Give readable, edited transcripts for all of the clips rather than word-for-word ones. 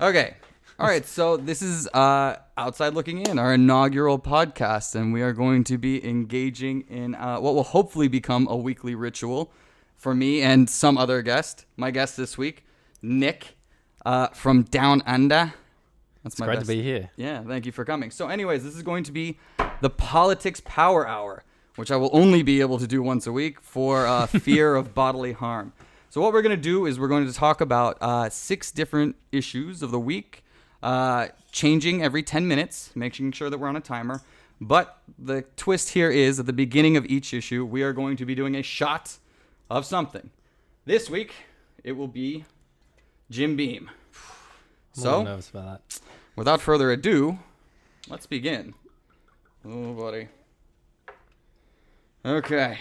Okay. All right. So this is Outside Looking In, our inaugural podcast, and we are going to be engaging in what will hopefully become a weekly ritual for me and some other guest. My guest this week, Nick from Down Under. It's great to be here. Yeah, thank you for coming. So anyways, this is going to be the Politics Power Hour, which I will only be able to do once a week for fear of bodily harm. So what we're going to do is we're going to talk about 6 different issues of the week, changing every 10 minutes, making sure that we're on a timer. But the twist here is at the beginning of each issue, we are going to be doing a shot of something. This week, it will be Jim Beam. I'm a little nervous about that. Without further ado, let's begin. Oh, buddy. Okay.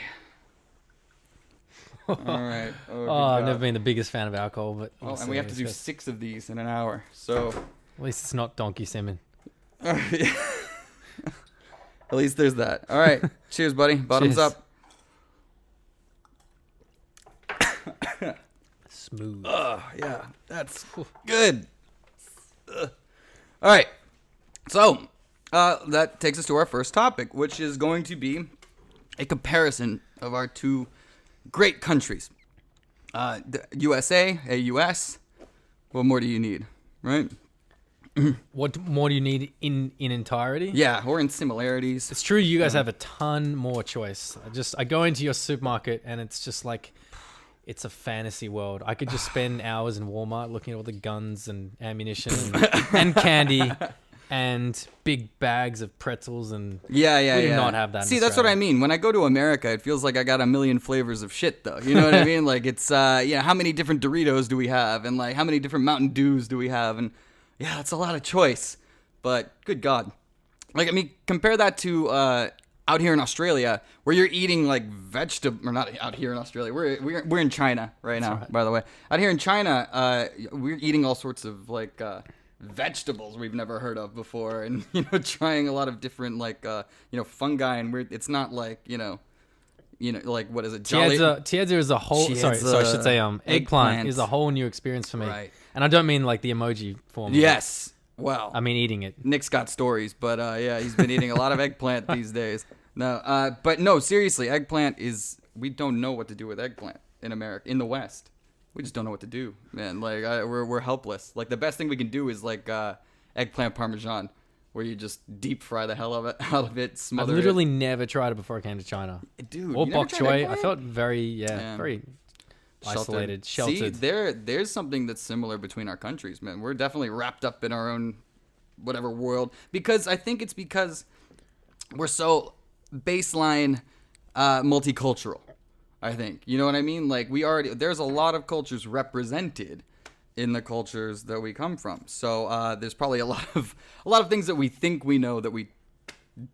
All right. Oh, I've never been the biggest fan of alcohol, but and we have to do 6 of these in an hour. So at least it's not donkey semen. At least there's that. All right. Cheers, buddy. Bottoms Cheers. up. Smooth. Yeah, that's good. All right. So that takes us to our first topic, which is going to be a comparison of our 2 great countries. The USA, a US. What more do you need, right? What more do you need in entirety? Yeah, or in similarities. It's true. You guys have a ton more choice. I go into your supermarket and it's just like, it's a fantasy world. I could just spend hours in Walmart looking at all the guns and ammunition and candy and big bags of pretzels and We do not have that. See, in that's what I Australia. mean. When I go to America, it feels like I got a million flavors of shit, though. You know what I mean? Like it's, how many different Doritos do we have, and like how many different Mountain Dews do we have, and yeah, that's a lot of choice. But good God, like I mean, compare that to out here in Australia, where you're eating like vegetable, or not out here in Australia. We're in China right now, right. by the way. Out here in China, we're eating all sorts of like vegetables we've never heard of before, and trying a lot of different like fungi, and it's not like like what is it? Tiedza is a whole. Sorry, I should say eggplant is a whole new experience for me. Right. And I don't mean like the emoji form. Yes. Well, I mean eating it. Nick's got stories, but yeah, he's been eating a lot of eggplant these days. No, but no, seriously, eggplant is. We don't know what to do with eggplant in America, in the West. We just don't know what to do, man. Like we're helpless. Like the best thing we can do is like eggplant parmesan, where you just deep fry the hell of it, out of it, smother I've literally never tried it before I came to China. Dude, Or you never bok tried choy. I eggplant? felt very very isolated, sheltered. See, there's something that's similar between our countries, man. We're definitely wrapped up in our own whatever world, because I think it's because we're so baseline multicultural. I think, you know what I mean? Like there's a lot of cultures represented in the cultures that we come from. So there's probably a lot of things that we think we know that we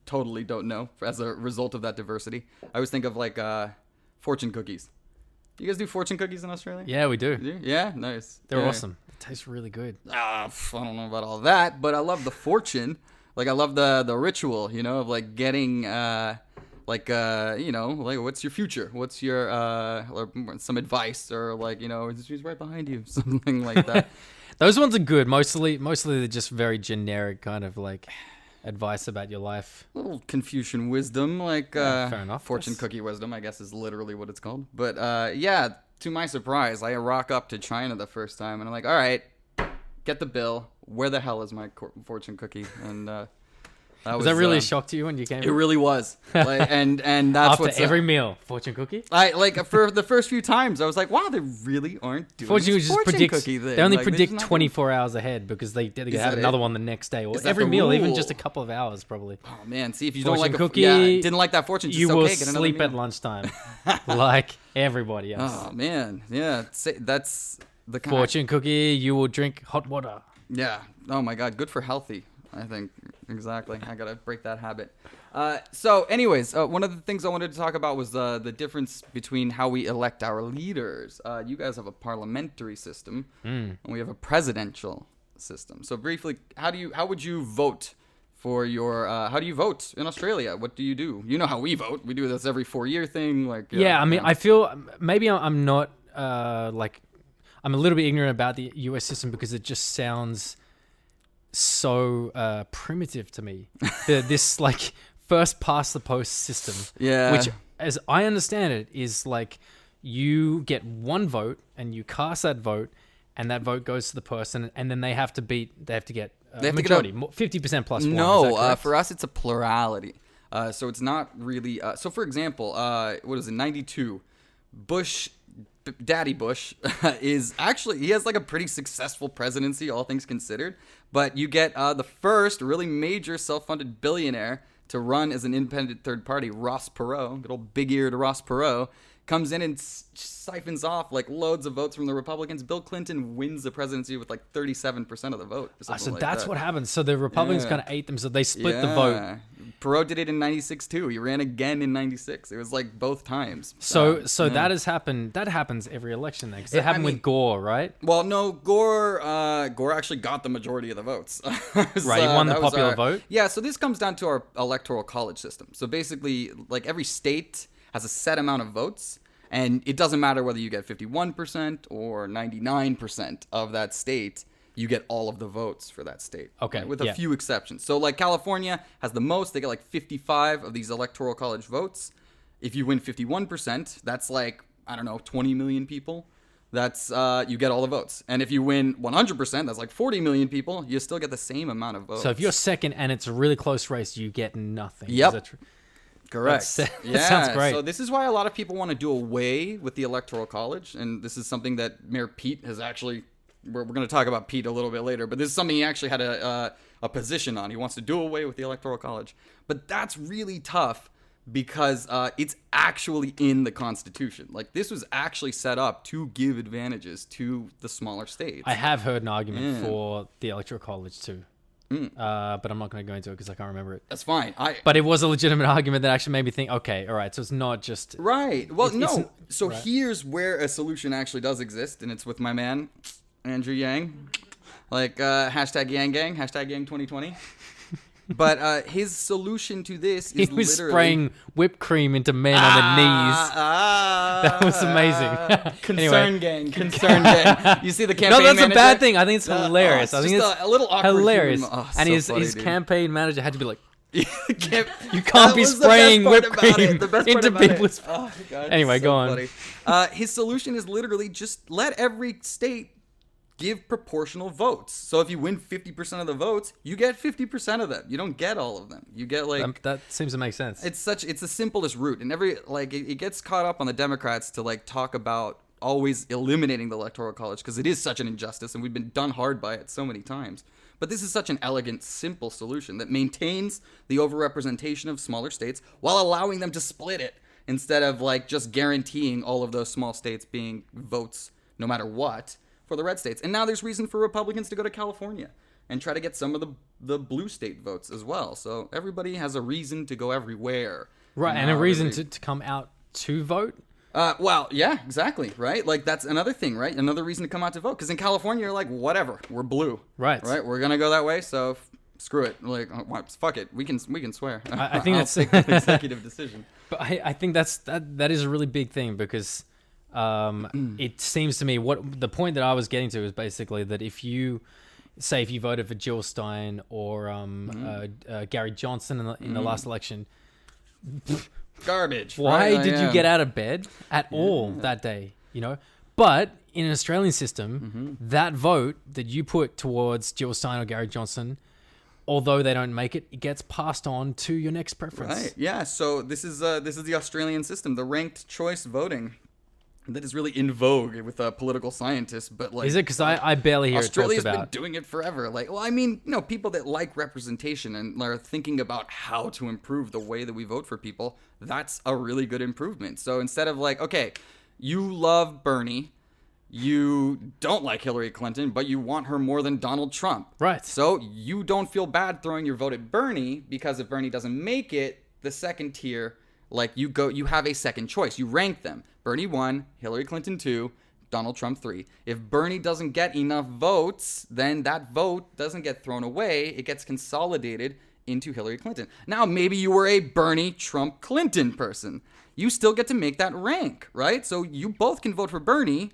totally don't know as a result of that diversity. I always think of like fortune cookies. You guys do fortune cookies in Australia? Yeah, we do. You? Yeah, nice. They're Yeah. awesome. It tastes really good. I don't know about all that, but I love the fortune. Like I love the ritual, of like getting like what's your future? What's your or some advice, or like she's right behind you, something like that. Those ones are good. Mostly they're just very generic kind of like advice about your life. Little Confucian wisdom, like fair enough. Fortune cookie wisdom, I guess is literally what it's called. But yeah, to my surprise, I rock up to China the first time, and I'm like, all right, get the bill. Where the hell is my fortune cookie? And Was that really a shock to you when you came? It really was. Like, and that's After what's every meal, fortune cookie. I like for the first few times I was like, wow, they really aren't doing Fortune this just predicts. cookie thing. They only Like, they're predict just not 24 hours ahead because they Is have that another it? one the next day, or Is that every the meal, even rule? just a couple of hours probably. Oh man, see if you Fortune don't like cookie, didn't like that fortune, just You will okay, get another sleep at meal. lunchtime, like everybody else. Oh man, yeah, that's the kind. Fortune cookie, you will drink hot water. Yeah. Oh my God, good for healthy. I think exactly. I gotta break that habit. So, anyways, one of the things I wanted to talk about was the difference between how we elect our leaders. You guys have a parliamentary system, and we have a presidential system. So, briefly, how would you vote for your? How do you vote in Australia? What do? You know how we vote. We do this every 4-year thing. Like Yeah, I mean, I feel maybe I'm not like. I'm a little bit ignorant about the US system because it just sounds so primitive to me. This like first past the post system, Yeah. which, as I understand it, is like you get one vote and you cast that vote, and that vote goes to the person, and then they have to get a majority, 50% plus one. No, for us it's a plurality. So it's not really. So for example, what is it? 92. Daddy Bush is actually, he has like a pretty successful presidency, all things considered. But you get the first really major self-funded billionaire to run as an independent third party, Ross Perot, good old big-eared Ross Perot, comes in and siphons off like loads of votes from the Republicans. Bill Clinton wins the presidency with like 37% of the vote. So that's what happened. So the Republicans kind of ate them, so they split the vote. Perot did it in 96 too. He ran again in 96. It was like both times. So that has happened. That happens every election then, because it happened with Gore, right? Well, no, Gore actually got the majority of the votes. Right, he won the popular vote. Yeah, so this comes down to our electoral college system. So basically, like every state has a set amount of votes, and it doesn't matter whether you get 51% or 99% of that state. You get all of the votes for that state. Okay. Right? With a few exceptions. So like California has the most. They get like 55 of these electoral college votes. If you win 51%, that's like, I don't know, 20 million people. That's, you get all the votes. And if you win 100%, that's like 40 million people. You still get the same amount of votes. So if you're second and it's a really close race, you get nothing. Yep. Is that true? Correct. That sounds great. So this is why a lot of people want to do away with the electoral college. And this is something that Mayor Pete has actually... We're going to talk about Pete a little bit later, but this is something he actually had a position on. He wants to do away with the Electoral College. But that's really tough because it's actually in the Constitution. Like, this was actually set up to give advantages to the smaller states. I have heard an argument for the Electoral College too. But I'm not going to go into it because I can't remember it. That's fine. But it was a legitimate argument that actually made me think, okay, all right, so it's not just... Right. Well, no. So right. Here's where a solution actually does exist, and it's with my man... Andrew Yang, like hashtag Yang Gang, hashtag Yang 2020. But his solution to this is he was literally... spraying whipped cream into men on the knees. That was amazing. Concern gang. You see the campaign No, that's manager? a bad thing. I think it's hilarious. I think it's a little awkward. hilarious. So And his funny, campaign manager had to be like, you can't be spraying whipped cream into people's... Oh, God, anyway, so go on. Funny. His solution is literally just let every state give proportional votes. So if you win 50% of the votes, you get 50% of them. You don't get all of them. You get like... That seems to make sense. It's the simplest route. And it gets caught up on the Democrats to like talk about always eliminating the Electoral College because it is such an injustice and we've been done hard by it so many times. But this is such an elegant, simple solution that maintains the overrepresentation of smaller states while allowing them to split it instead of like just guaranteeing all of those small states being votes no matter what for the red states. And now there's reason for Republicans to go to California and try to get some of the blue state votes as well. So everybody has a reason to go everywhere. Right, and a reason to come out to vote. Well, yeah, exactly, right? Like, that's another thing, right? Another reason to come out to vote. Because in California, you're like, whatever, we're blue. Right. We're going to go that way, so screw it. Like, fuck it. We can swear. I think that's... take an executive decision. But I think that is a really big thing because... it seems to me what the point that I was getting to is basically that if you voted for Jill Stein or Gary Johnson in the last election, garbage. Why right? did you get out of bed at all that day? You know, but in an Australian system, that vote that you put towards Jill Stein or Gary Johnson, although they don't make it, it gets passed on to your next preference. Right. Yeah. So this is the Australian system, the ranked choice voting. That is really in vogue with political scientists, but like... Is it? Because I barely hear it talked about. Australia's been doing it forever. Like, well, I mean, people that like representation and are thinking about how to improve the way that we vote for people, that's a really good improvement. So instead of like, okay, you love Bernie, you don't like Hillary Clinton, but you want her more than Donald Trump. Right. So you don't feel bad throwing your vote at Bernie because if Bernie doesn't make it, the second tier... Like, you have a second choice. You rank them. Bernie 1, Hillary Clinton 2, Donald Trump 3. If Bernie doesn't get enough votes, then that vote doesn't get thrown away. It gets consolidated into Hillary Clinton. Now, maybe you were a Bernie, Trump, Clinton person. You still get to make that rank, right? So you both can vote for Bernie,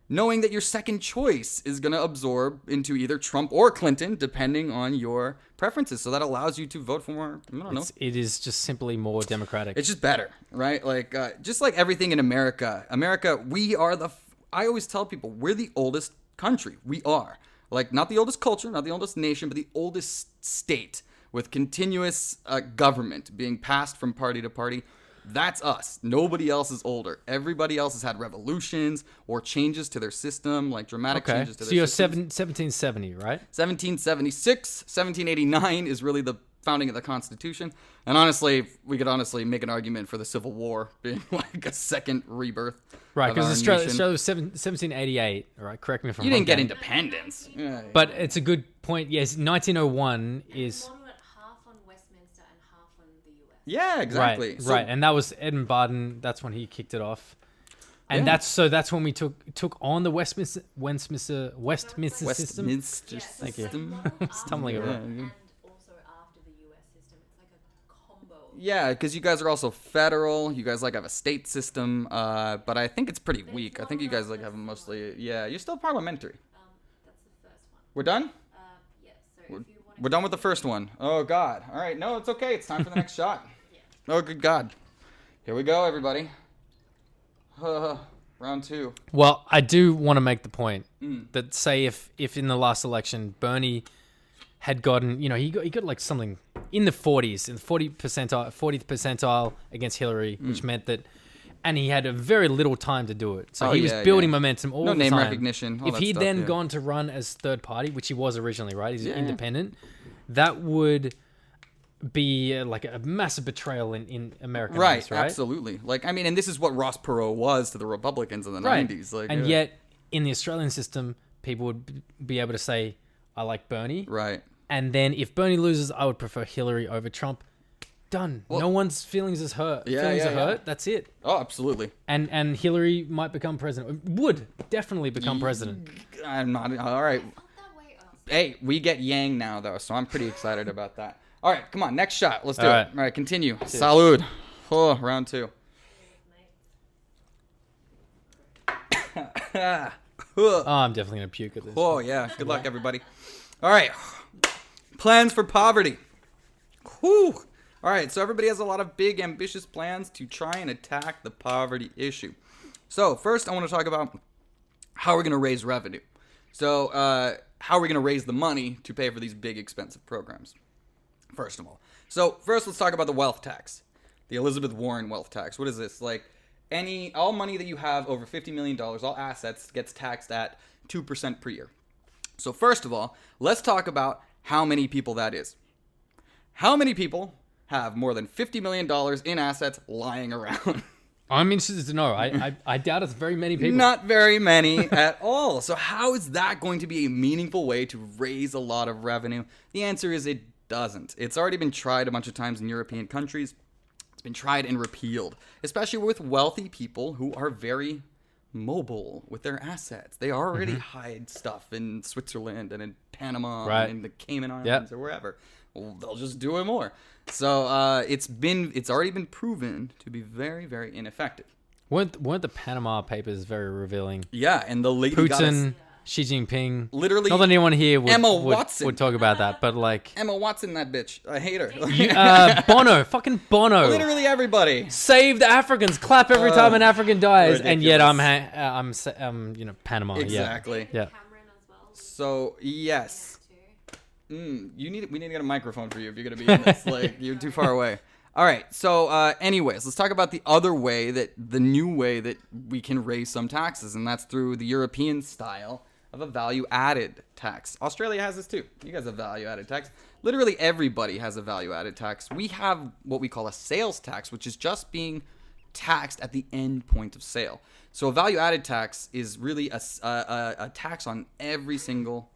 knowing that your second choice is going to absorb into either Trump or Clinton, depending on your preferences. So that allows you to vote for more, I don't know. It is just simply more democratic. It's just better, right? Like, just like everything in America, we are I always tell people, we're the oldest country. We are. Like, not the oldest culture, not the oldest nation, but the oldest state with continuous government being passed from party to party. That's us. Nobody else is older. Everybody else has had revolutions or changes to their system, like dramatic changes to their system. So you're 1770, right? 1776, 1789 is really the founding of the Constitution. And honestly, we could honestly make an argument for the Civil War being like a second rebirth. Right, because Australia was 1788, right? Correct me if I'm wrong. You didn't get independence. Yeah, but it's a good point. Yes, 1901 is... Yeah, exactly. Right. And that was Edmund Barton. That's when he kicked it off. And that's when we took on the Westminster system. Thank you. Stumbling over. And also after the US system, it's like a combo. Yeah, because you guys are also federal. You guys like have a state system, but I think it's pretty weak. I think you guys like have mostly. Yeah, you're still parliamentary. That's the first one. We're done. Yes. So We're done with the first one. Oh God. All right. No, it's okay. It's time for the next shot. Oh, good God. Here we go, everybody. Round 2. Well, I do want to make the point that say if in the last election Bernie had gotten, he got like something in the 40s, in the 40th percentile against Hillary, which meant that, and he had a very little time to do it. So he was building momentum all the time. No name recognition. If he'd then gone to run as third party, which he was originally, right? He's independent. That would be like a massive betrayal in American lives, right? Absolutely. Like, I mean, and this is what Ross Perot was to the Republicans in the 90s. Like, and yet, in the Australian system, people would be able to say, I like Bernie. Right. And then if Bernie loses, I would prefer Hillary over Trump. Done. Well, no one's feelings is hurt. Hurt. That's it. Oh, absolutely. And Hillary might become president. Would definitely become president. I'm not. All right. Hey, we get Yang now, though, so I'm pretty excited about that. All right, come on, next shot. Let's do it. All right, continue. Salud. Oh, round 2. Oh, I'm definitely going to puke at this. Oh, yeah. Good luck, everybody. All right. Plans for poverty. Whew. All right, so everybody has a lot of big, ambitious plans to try and attack the poverty issue. So first, I want to talk about how we're going to raise revenue. So how are we going to raise the money to pay for these big, expensive programs? First of all. So first, let's talk about the wealth tax. The Elizabeth Warren wealth tax. What is this? Like, all money that you have over $50 million, all assets, gets taxed at 2% per year. So first of all, let's talk about how many people that is. How many people have more than $50 million in assets lying around? I'm interested to know. I doubt it's very many people. Not very many at all. So how is that going to be a meaningful way to raise a lot of revenue? The answer is it doesn't. It's already been tried a bunch of times in European countries. It's been tried and repealed, especially with wealthy people who are very mobile with their assets. They already hide stuff in Switzerland and in Panama and in the Cayman Islands or wherever. Well, they'll just do it more. So it's already been proven to be very, very ineffective. Weren't the Panama Papers very revealing? Yeah, and the lady Putin, Xi Jinping. Literally, not that anyone here Watson would talk about that, but like Emma Watson, that bitch. I hate her. Bono, fucking Bono. Literally everybody. Save the Africans. Clap every time an African dies, ridiculous. And yet I'm Panama. Exactly. Yeah. So yes. We need to get a microphone for you if you're gonna be in this. Like, you're too far away. All right. So, anyways, let's talk about the new way that we can raise some taxes, and that's through the European style of a value-added tax. Australia has this too. You guys have value-added tax. Literally everybody has a value-added tax. We have what we call a sales tax, which is just being taxed at the end point of sale. So a value-added tax is really a tax on every single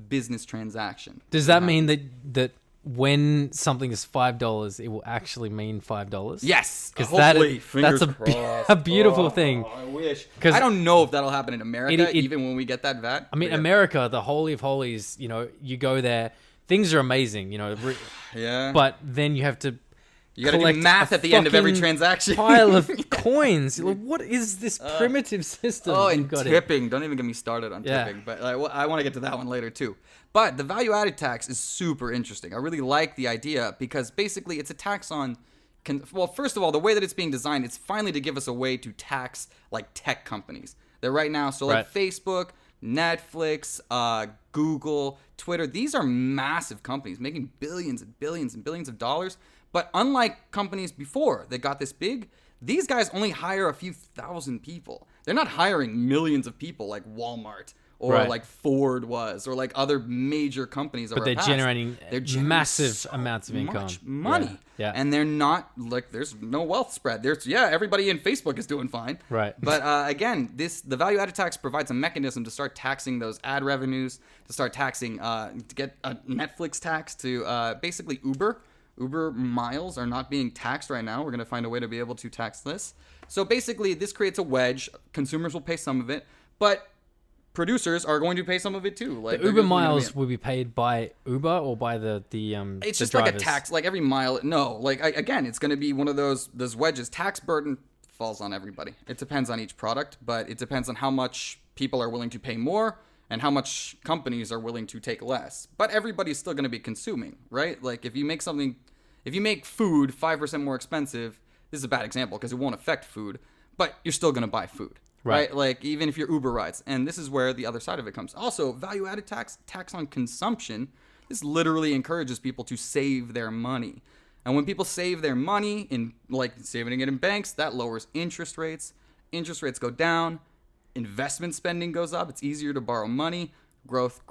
business transaction. Does that mean that when something is $5, it will actually mean $5? Yes, because that's crossed. a beautiful thing. I wish. Because I don't know if that'll happen in America, even when we get that VAT. I mean, America, the holy of holies. You go there, things are amazing. Yeah. But then you have to You got to do collect math a at the end of every fucking transaction. pile of coins. You're like, what is this primitive system? Oh, you've and got tipping. Don't even get me started on Yeah. tipping. But I want to get to that one later too. But the value-added tax is super interesting. I really like the idea because basically it's a tax on... Well, first of all, the way that it's being designed, it's finally to give us a way to tax like tech companies. That right now, so like Facebook, Netflix, Google, Twitter, these are massive companies making billions and billions and billions of dollars. But unlike companies before that got this big, these guys only hire a few thousand people. They're not hiring millions of people like Walmart or like Ford was or like other major companies. But they're generating massive amounts of income. Much money. Yeah. And they're not like, there's no wealth spread. Everybody in Facebook is doing fine. Right. But again, the value added tax provides a mechanism to start taxing those ad revenues, to start taxing, to get a Netflix tax to basically Uber. Uber miles are not being taxed right now. We're going to find a way to be able to tax this. So basically, this creates a wedge. Consumers will pay some of it, but producers are going to pay some of it too. Like the Uber miles will be paid by Uber or by the it's just drivers? like a tax, like every mile. No, like again, it's going to be one of those wedges. Tax burden falls on everybody. It depends on each product, but it depends on how much people are willing to pay more and how much companies are willing to take less. But everybody's still going to be consuming, right? Like if you make food 5% more expensive, this is a bad example because it won't affect food, but you're still going to buy food. Right? Like even if you're Uber rides. And this is where the other side of it comes. Also, value-added tax on consumption. This literally encourages people to save their money. And when people save their money in like saving it in banks, that lowers interest rates. Interest rates go down. Investment spending goes up. It's easier to borrow money. Growth.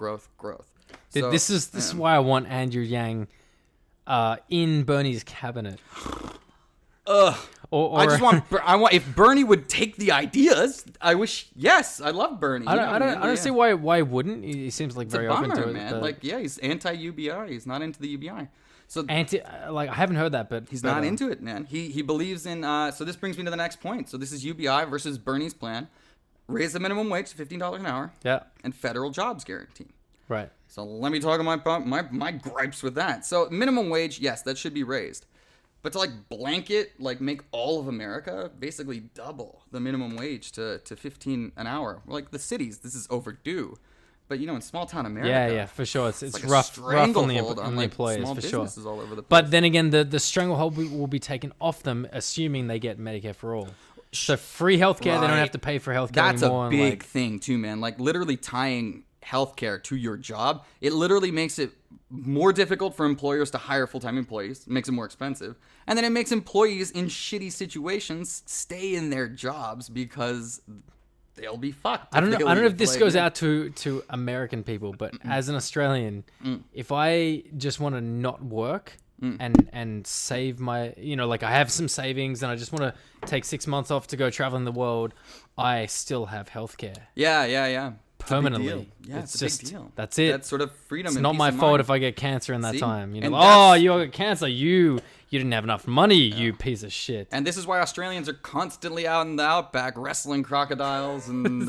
So, this is why I want Andrew Yang in Bernie's cabinet. Or I want if Bernie would take the ideas. I love Bernie. I don't see why wouldn't. He seems like very open to it. Man. He's anti-UBI. He's not into the UBI. So I haven't heard that, but he's not into it, man. He believes in. So this brings me to the next point. So this is UBI versus Bernie's plan: raise the minimum wage to $15 an hour. Yeah. And federal jobs guarantee. Right. So let me talk about my gripes with that. So minimum wage, yes, that should be raised. But to make all of America basically double the minimum wage to $15 an hour. Like the cities, this is overdue. But in small town America, yeah, for sure, it's like rough on the on employees small for sure. businesses all over the place. But then again, the stranglehold will be taken off them, assuming they get Medicare for all. So free healthcare, they don't have to pay for healthcare anymore. That's a big thing too, man. Like literally tying healthcare to your job, it literally makes it more difficult for employers to hire full-time employees. It makes it more expensive. And then it makes employees in shitty situations stay in their jobs because they'll be fucked. I don't know if this goes out to American people, but as an Australian, if I just want to not work and save my, I have some savings and I just want to take 6 months off to go traveling the world, I still have healthcare. Yeah. Permanently. It's just a big deal. That's it. That's sort of freedom. It's and not peace my of fault mind. if I get cancer in that time. You and got cancer. You didn't have enough money, you piece of shit. And this is why Australians are constantly out in the outback wrestling crocodiles and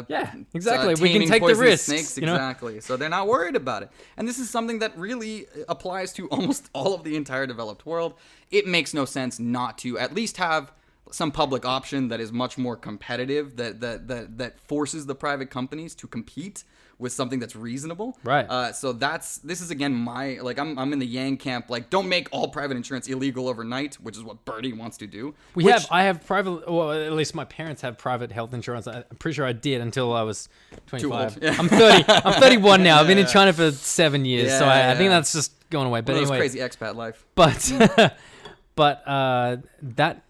yeah, exactly. We can take the poisonous risks. Snakes, exactly. So they're not worried about it. And this is something that really applies to almost all of the entire developed world. It makes no sense not to at least have some public option that is much more competitive, that forces the private companies to compete with something that's reasonable. Right. So this is again I'm in the Yang camp. Like, don't make all private insurance illegal overnight, which is what Bernie wants to do. I have private, well, at least my parents have private health insurance. I'm pretty sure I did until I was 25. Too old. Yeah. I'm 30. I'm 31 now. I've been in China for 7 years, so I think that's just going away. But anyway, crazy expat life. But that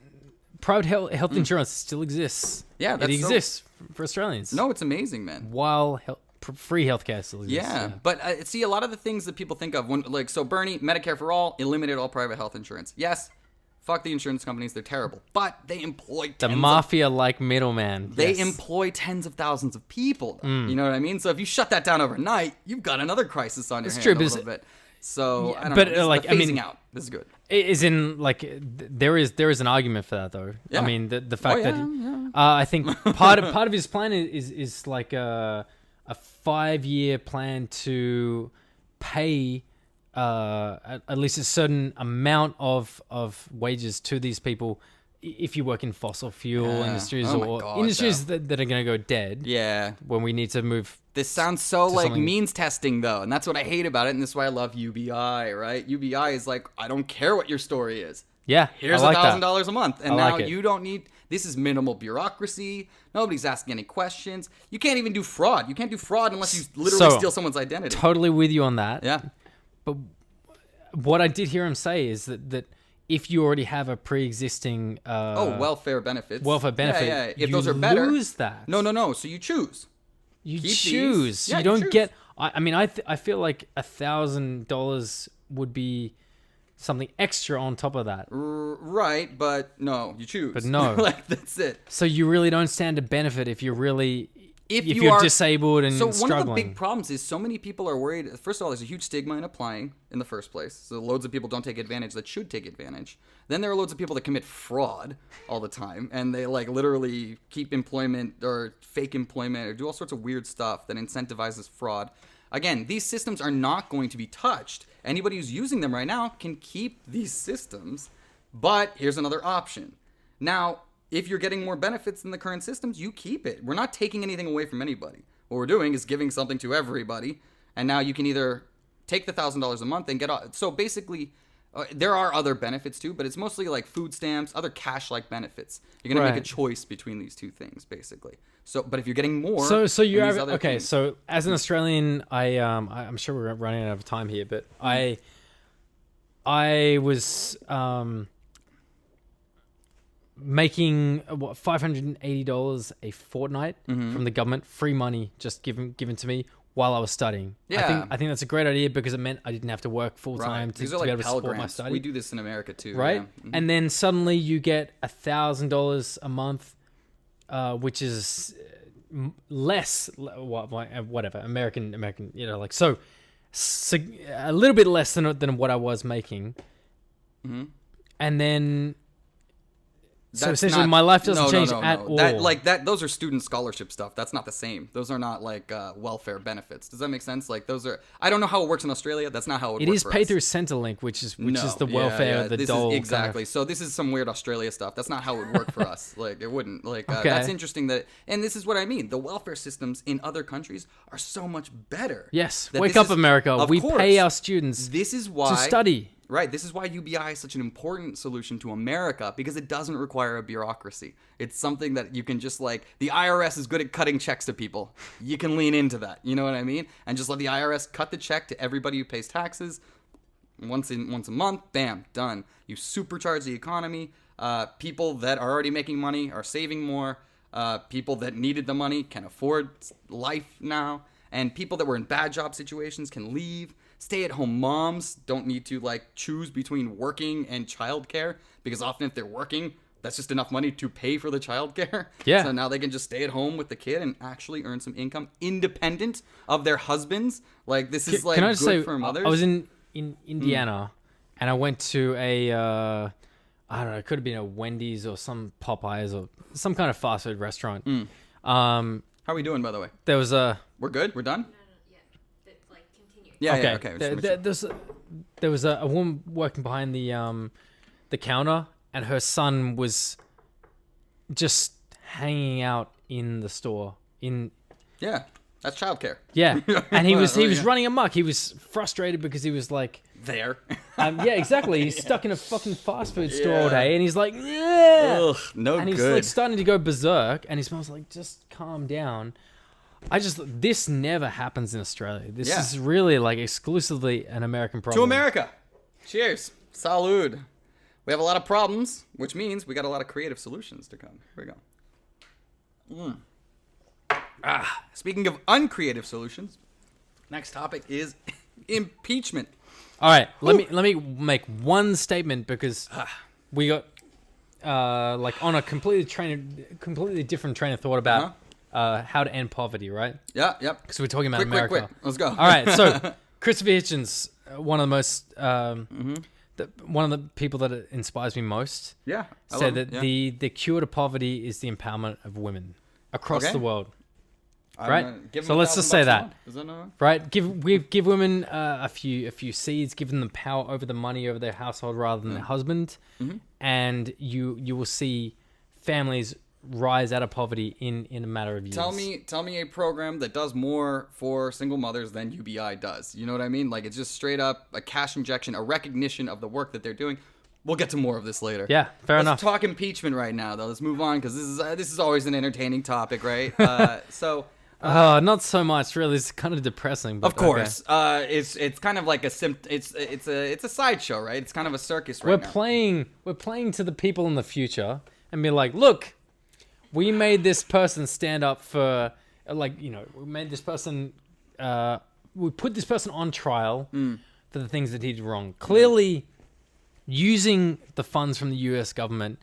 private health insurance still exists. Yeah, it exists for Australians. No, it's amazing, man. While free healthcare still exists. Yeah, but see, a lot of the things that people think of so Bernie, Medicare for all, eliminated all private health insurance. Yes, fuck the insurance companies, they're terrible, but they employ the mafia-like middleman. They employ tens of thousands of people. You know what I mean? So if you shut that down overnight, you've got another crisis on your hands a little bit. So I don't know. But phasing out, this is good. Is in there is an argument for that though. Yeah. I mean the fact that I think part of his plan is like a 5-year plan to pay at least a certain amount of wages to these people if you work in fossil fuel industries Oh my or God, industries that are going to go dead. Yeah. When we need to move. This sounds so like something- means testing though, and that's what I hate about it, and this is why I love UBI, right? UBI is like, I don't care what your story is. Yeah, Here's I like that. $1,000 a month, and I now like it. you don't need. This is minimal bureaucracy. Nobody's asking any questions. You can't even do fraud. You can't do fraud unless you literally So, steal someone's identity. Totally with you on that. Yeah. But what I did hear him say is that if you already have a pre-existing welfare benefits. benefit, Yeah. If you those are better, lose that. No. So you choose. You Keep choose. these. Yeah, you you don't choose. get. I mean, I feel like $1,000 would be something extra on top of that. Right, but no, you choose. But no. Like that's it. So you really don't stand to benefit if you're really if you you're are disabled and So struggling. one of the big problems is so many people are worried. First of all, there's a huge stigma in applying in the first place. So loads of people don't take advantage that should take advantage. Then there are loads of people that commit fraud all the time, and they like literally keep employment or fake employment or do all sorts of weird stuff that incentivizes fraud. Again, these systems are not going to be touched. Anybody who's using them right now can keep these systems, but here's another option. Now, if you're getting more benefits than the current systems, you keep it. We're not taking anything away from anybody. What we're doing is giving something to everybody, and now you can either take the $1,000 a month and get off. So basically, there are other benefits too, but it's mostly like food stamps, other cash-like benefits. You're gonna make a Right. choice between these two things, basically. So, but if you're getting more, So you than these have other okay. things- So as an Australian, I'm sure we're running out of time here, but I was making what $580 a fortnight from the government, free money just given to me while I was studying. Yeah. I think that's a great idea because it meant I didn't have to work full time right. These to are be like able to Pell support my Grants. study. We do this in America too, Right? Yeah. And then suddenly you get $1,000 a month, which is less, whatever, American, you know, like, so a little bit less than what I was making. Mm-hmm. And then, so That's essentially not- my life doesn't no, change no, at no. all. Those are student scholarship stuff. That's not the same. Those are not like welfare benefits. Does that make sense? Like those are. I don't know how it works in Australia. That's not how it It works is for paid us. through Centrelink, which is No, the yeah, welfare, yeah. the This dole. is, kind exactly. of- So this is some weird Australia stuff. That's not how it would work for us. Like it wouldn't. Like Okay. that's interesting. And this is what I mean. The welfare systems in other countries are so much better. Yes, That wake this up, is- America. of We course. pay our students This is why to study. Right. This is why UBI is such an important solution to America, because it doesn't require a bureaucracy. It's something that you can just like, the IRS is good at cutting checks to people. You can lean into that. You know what I mean? And just let the IRS cut the check to everybody who pays taxes once a month. Bam, done. You supercharge the economy. People that are already making money are saving more. People that needed the money can afford life now. And people that were in bad job situations can leave. Stay-at-home moms don't need to like choose between working and childcare, because often if they're working, that's just enough money to pay for the childcare. Yeah. So now they can just stay at home with the kid and actually earn some income independent of their husbands. Like this is like Can I just good say, for mothers. I was in Indiana, and I went to a I don't know, it could have been a Wendy's or some Popeyes or some kind of fast food restaurant. How are we doing, by the way? There was a We're good. We're done. No, yeah. But, like, continue. Yeah. okay. Yeah. Okay. There was a woman working behind the counter, and her son was just hanging out in the store. Yeah. That's childcare. Yeah, and he was Oh, yeah. running amok. He was frustrated because he was like, There. yeah, exactly. He's stuck in a fucking fast food store all Yeah. day, and he's like, yeah. Ugh, no And he's good. like starting to go berserk, and his mom's like, just calm down. This never happens in Australia. This Yeah. is really like exclusively an American problem. To America. Cheers. Salud. We have a lot of problems, which means we got a lot of creative solutions to come. Here we go. Speaking of uncreative solutions, next topic is impeachment. All right, let me make one statement because we got like on a completely different train of thought about how to end poverty, right? Yeah, yep. Because we're talking about Quick. America. Let's go. All right, so Christopher Hitchens, one of the most, one of the people that inspires me most, Yeah. I said love that it, yeah. the cure to poverty is the empowerment of women across Okay. the world. right? Give So him let's just $1,000 say a that. month. Is that not? Right, give women a few seeds, give them the power over the money over their household rather than their husband, and you will see families rise out of poverty in a matter of years. Tell me a program that does more for single mothers than UBI does. You know what I mean? Like, it's just straight up a cash injection, a recognition of the work that they're doing. We'll get to more of this later. Yeah, fair enough. Let's talk impeachment right now, though. Let's move on because this is always an entertaining topic, right? Not so much, really. It's kind of depressing. But Of course, it's kind of like it's a sideshow, right? It's kind of a circus right now. We're playing to the people in the future and be like, look, we made this person stand up for, we made this person, we put this person on trial for the things that he did wrong. Clearly, using the funds from the U.S. government,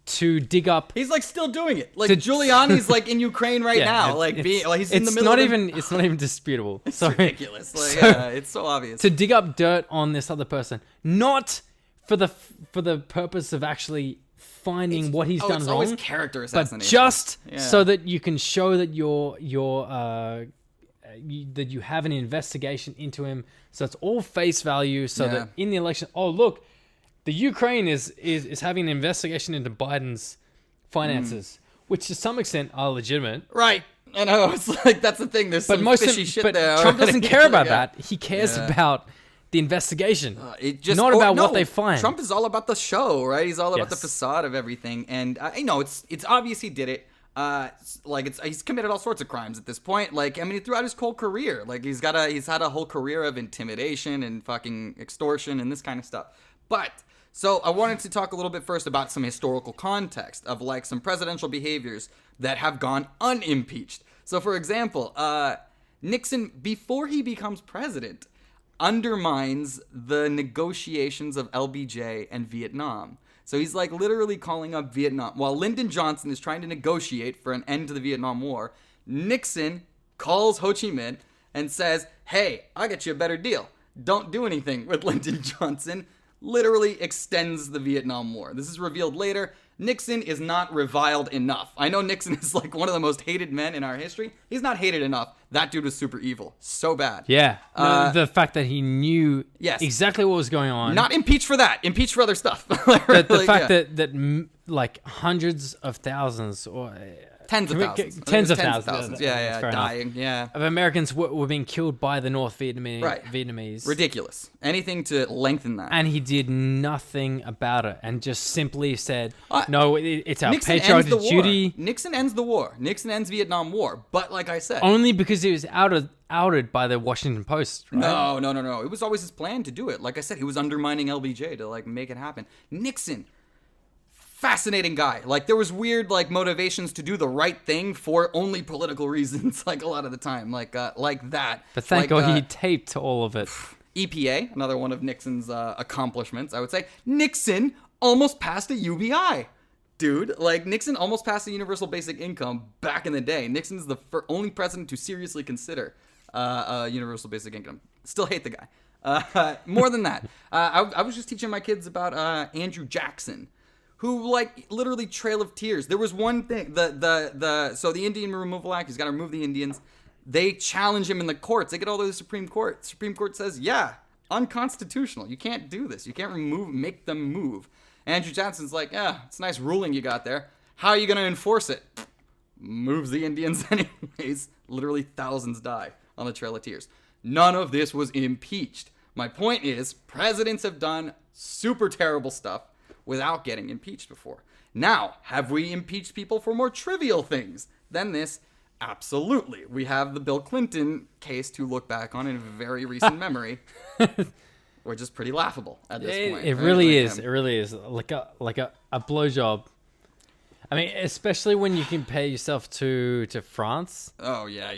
to dig up. He's like still doing it. Like Giuliani's like in Ukraine right now. He's in the middle. It's not even disputable. It's ridiculous. It's so obvious. To dig up dirt on this other person, not for the purpose of actually finding what he's done it's wrong, always character assassination. but just so that you can show that that you have an investigation into him. So it's all face value. So that in the election, oh look, the Ukraine is having an investigation into Biden's finances, which to some extent are legitimate. Right. I know. It's like, that's the thing. There's some fishy shit there. Trump doesn't care about that. He cares about the investigation, not about what they find. Trump is all about the show, right? He's all about the facade of everything. And it's obvious he did it. He's committed all sorts of crimes at this point. Throughout his whole career, he's had a whole career of intimidation and fucking extortion and this kind of stuff. But so I wanted to talk a little bit first about some historical context of some presidential behaviors that have gone unimpeached. So for example, Nixon, before he becomes president, undermines the negotiations of LBJ and Vietnam. So he's literally calling up Vietnam. While Lyndon Johnson is trying to negotiate for an end to the Vietnam War, Nixon calls Ho Chi Minh and says, hey, I got you a better deal. Don't do anything with Lyndon Johnson. Literally extends the Vietnam War. This is revealed later. Nixon is not reviled enough. I know Nixon is one of the most hated men in our history. He's not hated enough. That dude was super evil. So bad. Yeah. The fact that he knew exactly what was going on. Not impeached for that. Impeached for other stuff. The fact that hundreds of thousands or tens of thousands. Tens of thousands. Dying. Of Americans were being killed by the North Vietnamese. Ridiculous. Anything to lengthen that. And he did nothing about it and just simply said, no, it's our Nixon patriotic duty. Nixon ends the war. Nixon ends Vietnam War. But like I said, only because he was outed by the Washington Post, right? No. It was always his plan to do it. Like I said, he was undermining LBJ to make it happen. Nixon, fascinating guy. There was weird motivations to do the right thing for only political reasons. A lot of the time, like that. But thank God he taped all of it. EPA, another one of Nixon's accomplishments, I would say. Nixon almost passed a UBI. Dude, Nixon almost passed a universal basic income back in the day. Nixon's the only president to seriously consider a universal basic income. Still hate the guy. More than that, I was just teaching my kids about Andrew Jackson, who literally Trail of Tears. There was one thing, so the Indian Removal Act, he's got to remove the Indians. They challenge him in the courts. They get all the way to the Supreme Court. Supreme Court says, unconstitutional. You can't do this. You can't make them move. Andrew Johnson's it's a nice ruling you got there. How are you going to enforce it? Moves the Indians anyways. Literally thousands die on the Trail of Tears. None of this was impeached. My point is, presidents have done super terrible stuff without getting impeached before. Now, have we impeached people for more trivial things than this? Absolutely. We have the Bill Clinton case to look back on in very recent memory, which is pretty laughable at this point. It really is. It really is like a blowjob. I mean, especially when you compare yourself to France. Oh yeah.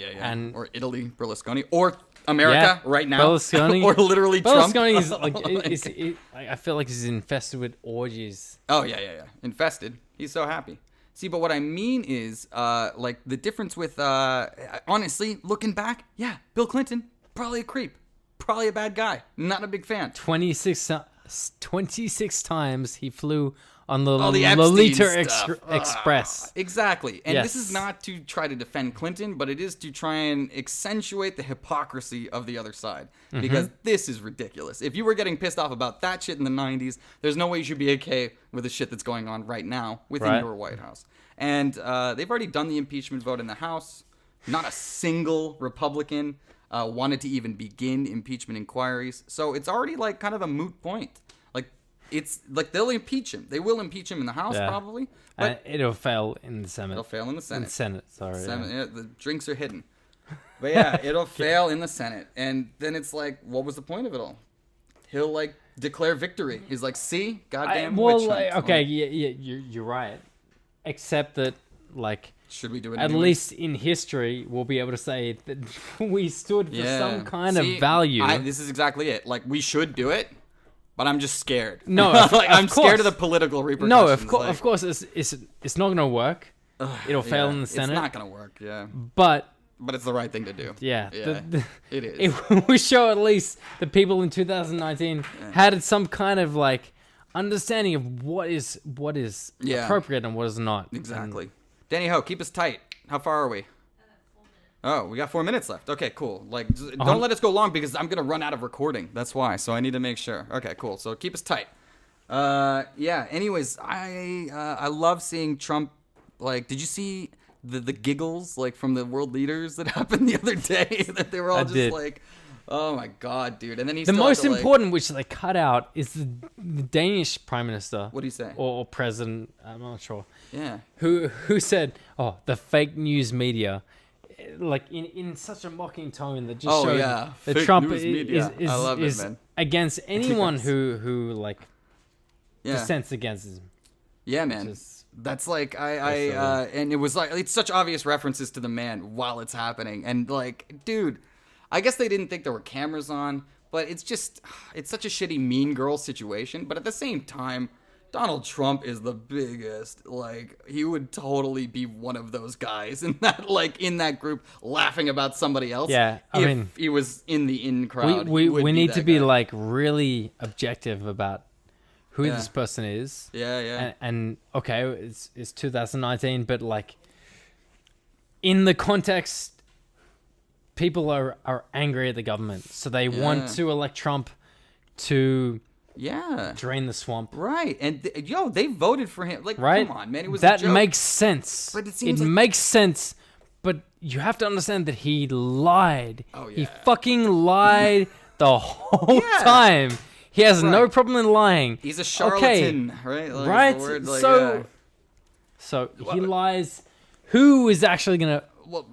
Or Italy, Berlusconi, or America right now, Berlusconi, or literally Trump. Berlusconi is I feel like he's infested with orgies. Oh yeah. Infested. He's so happy. See, but what I mean is, the difference with, honestly, looking back, Bill Clinton, probably a creep, probably a bad guy, not a big fan. 26 times he flew on the Oh, the Epstein Lolita stuff. Express. Exactly. And this is Yes. not to try to defend Clinton, but it is to try and accentuate the hypocrisy of the other side. Mm-hmm. Because this is ridiculous. If you were getting pissed off about that shit in the 90s, there's no way you should be okay with the shit that's going on right now within Right. your White House. And they've already done the impeachment vote in the House. Not a single Republican wanted to even begin impeachment inquiries. So it's already like kind of a moot point. Like, it's like they'll impeach him. They will impeach him in the House Yeah. probably. And But it'll fail in the Senate. it'll fail in the In Senate. the Senate, sorry. Yeah, the drinks are hidden. But yeah, it'll fail in the Senate. And then it's like, what was the point of it all? He'll like declare victory. He's like, see, goddamn witch hunt. okay, yeah, you're right. Except that, like, Should we do it at anyway? least in history, we'll be able to say that we stood for Yeah. some kind See, of value. This is exactly it. Like, we should do it, but I'm just scared. No, like, I'm of scared of the course. political repercussions. No, of like, course, it's not gonna work. It'll fail in the Senate. It's not gonna work. Yeah, But it's the right thing to do. yeah, It is. it will show at least the people in 2019 had some kind of like understanding of what is Yeah. appropriate and what is not. Exactly. Danny Ho, keep us tight. How far are we? Oh, we got 4 minutes left. Okay, cool. Like, don't let us go long because I'm gonna run out of recording. That's why. So I need to make sure. Okay, cool. So keep us tight. Yeah. Anyways, I love seeing Trump. Like, did you see the giggles like from the world leaders that happened the other day? That they were all just did. like, oh my god, dude. And then he The still had most to, like- important, which they cut out, is the Danish prime minister. What do you say? Or president? I'm not sure. Yeah. Who said, "Oh, the fake news media," like in such a mocking tone that just Oh, showed yeah. that Fake Trump news is media. I love it, man. against anyone Yes. who like Yeah. dissents against him. Yeah, man. Just- That's like and it was like it's such obvious references to the man while it's happening, and like, dude, I guess they didn't think there were cameras on, but it's such a shitty Mean Girl situation. But at the same time, Donald Trump is the biggest. Like, he would totally be one of those guys in that group laughing about somebody else. Yeah, I if mean, he was in the in crowd. We he would need that to be guy. like really objective about who Yeah. this person is. Yeah. And okay, it's 2019, but like in the context, people are angry at the government, so they want to elect Trump to Yeah. drain the swamp. Right. And they voted for him. Like, Right? come on, man. It was a that joke. makes sense. But it seems like- makes sense. But you have to understand that he lied. Oh, He yeah. fucking lied the whole Yeah. time. He has no Right. problem in lying. He's a charlatan, right? Like, Right? is the word, like, So yeah. So he lies. Who is actually gonna Well,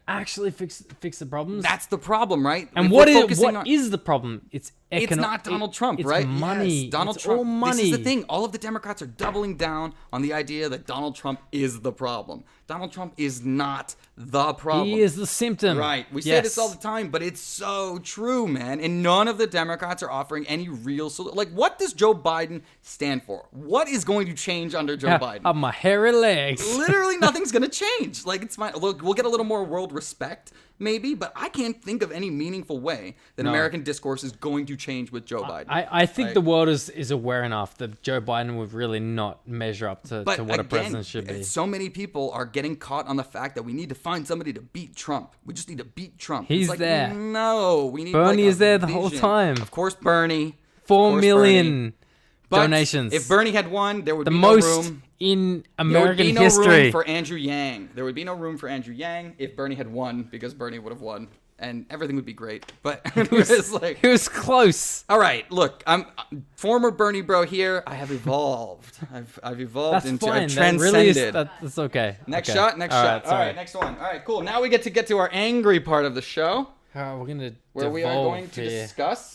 actually fix the problems? that's the problem, right? and If what we're is focusing on- the problem? It's It's not Donald Trump, it's right? money. Yes, Donald It's Trump. all money. This is the thing. All of the Democrats are doubling down on the idea that Donald Trump is the problem. Donald Trump is not the problem. He is the symptom. Right. We say Yes. this all the time, but it's so true, man. And none of the Democrats are offering any real solution. Like, what does Joe Biden stand for? What is going to change under Joe Biden? Of my hairy legs. Literally nothing's gonna change. Like, it's fine. Look, we'll get a little more world respect, maybe, but I can't think of any meaningful way that No. American discourse is going to change with Joe Biden. I think Like- the world is aware enough that Joe Biden would really not measure up to But what a again, president should be. so many people are getting caught on the fact that we need to find somebody to beat Trump. We just need to beat Trump. He's it's like, there. No, we need. Bernie like, a is there the whole vision. time. Of course, Bernie. 4 Of course, million But donations. If Bernie had won, there would the be most no room. in There would American be no history. room for Andrew Yang. There would be no room for Andrew Yang if Bernie had won, because Bernie would have won, and everything would be great. But it's like, It was close. all right, look, I'm former Bernie bro here. I have evolved. I've evolved That's into. fine. I've That really is, transcended. that's okay. Next Okay. shot. Next All shot. right, All sorry. right, next one. All right, cool. Now we get to our angry part of the show, We're gonna where we are devolve going to here. discuss.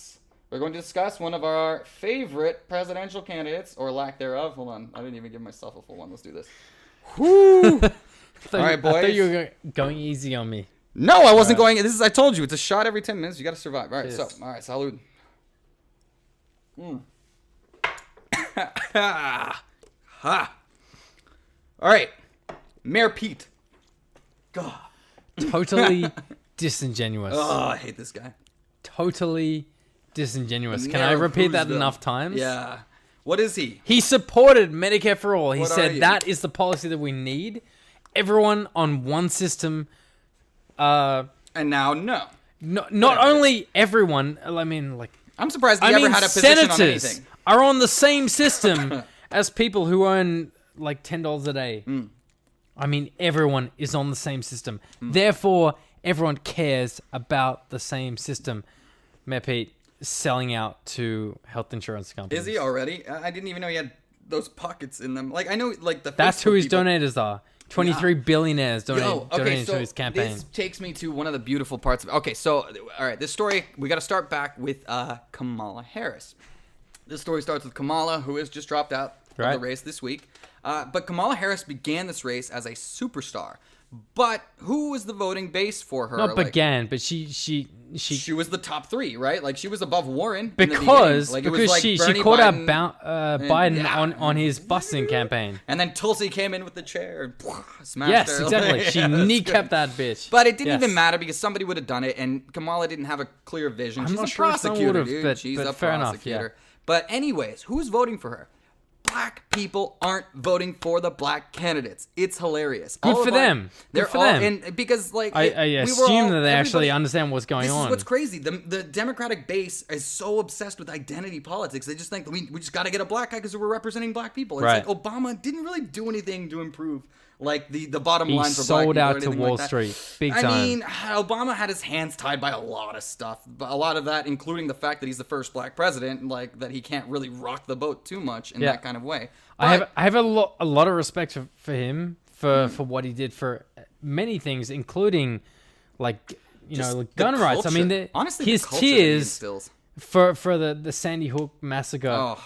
We're going to discuss one of our favorite presidential candidates, or lack thereof. Hold on, I didn't even give myself a full one. Let's do this. Whoo! All right, I thought boys. you were going easy on me. No, I wasn't going. This is. I told you, it's a shot every 10 minutes. You got to survive. All right, Cheers. so all right, salud. Ha. All right, Mayor Pete. God. Totally disingenuous. Oh, I hate this guy. Totally disingenuous. Can Mayor I of repeat that Whoville. enough times? Yeah. What is he? He supported Medicare for all. He What are said you? that is the policy that we need. Everyone on one system. And now, no. Not Whatever. only everyone. I mean, like. I'm surprised he ever had a position on senators anything. are on the same system as people who earn like $10 a day. I mean, everyone is on the same system. Therefore, everyone cares about the same system. Mayor Pete selling out to health insurance companies. Is he already? I didn't even know he had those pockets in them. Like, I know, like, the That's Facebook who his people- donators are. 23 billionaires donating to his campaign. This takes me to one of the beautiful parts of it. Okay, so, all right, this story, we got to start back with Kamala Harris. This story starts with Kamala, who has just dropped out of the Right. race this week. But Kamala Harris began this race as a superstar. But who was the voting base for her? Not Like, began, but she she was the top 3, right? Like, she was above Warren. because Like, it was like she Bernie, called out Biden, Biden yeah. on his busing campaign. And then Tulsi came in with the chair and smashed Yes, her. exactly. She Yeah, that's kneecapped good. that bitch. But it didn't Yes. even matter because somebody would have done it, and Kamala didn't have a clear vision. I'm She's not a sure if someone prosecutor, would've, dude. She's but a fair enough, prosecutor. yeah. But anyways, who's voting for her? Black people aren't voting for the black candidates. It's hilarious. Good All for of our- them. They're Good for all them. and because like I we were assume all- that they actually everybody- understand what's going this on. is what's crazy. The Democratic base is so obsessed with identity politics. They just think we just got to get a black guy because we're representing black people. It's Right. like Obama didn't really do anything to improve like the bottom He line for black sold people or out to anything Wall like that. Street, big I time. mean, Obama had his hands tied by a lot of stuff, but a lot of that, including the fact that he's the first black president, like that he can't really rock the boat too much in Yeah. that kind of way. I have a lot of respect for him for what he did for many things, including like Just like the gun rights. I mean, culture. Honestly, his the culture that he tears instills. for the Sandy Hook massacre Oh.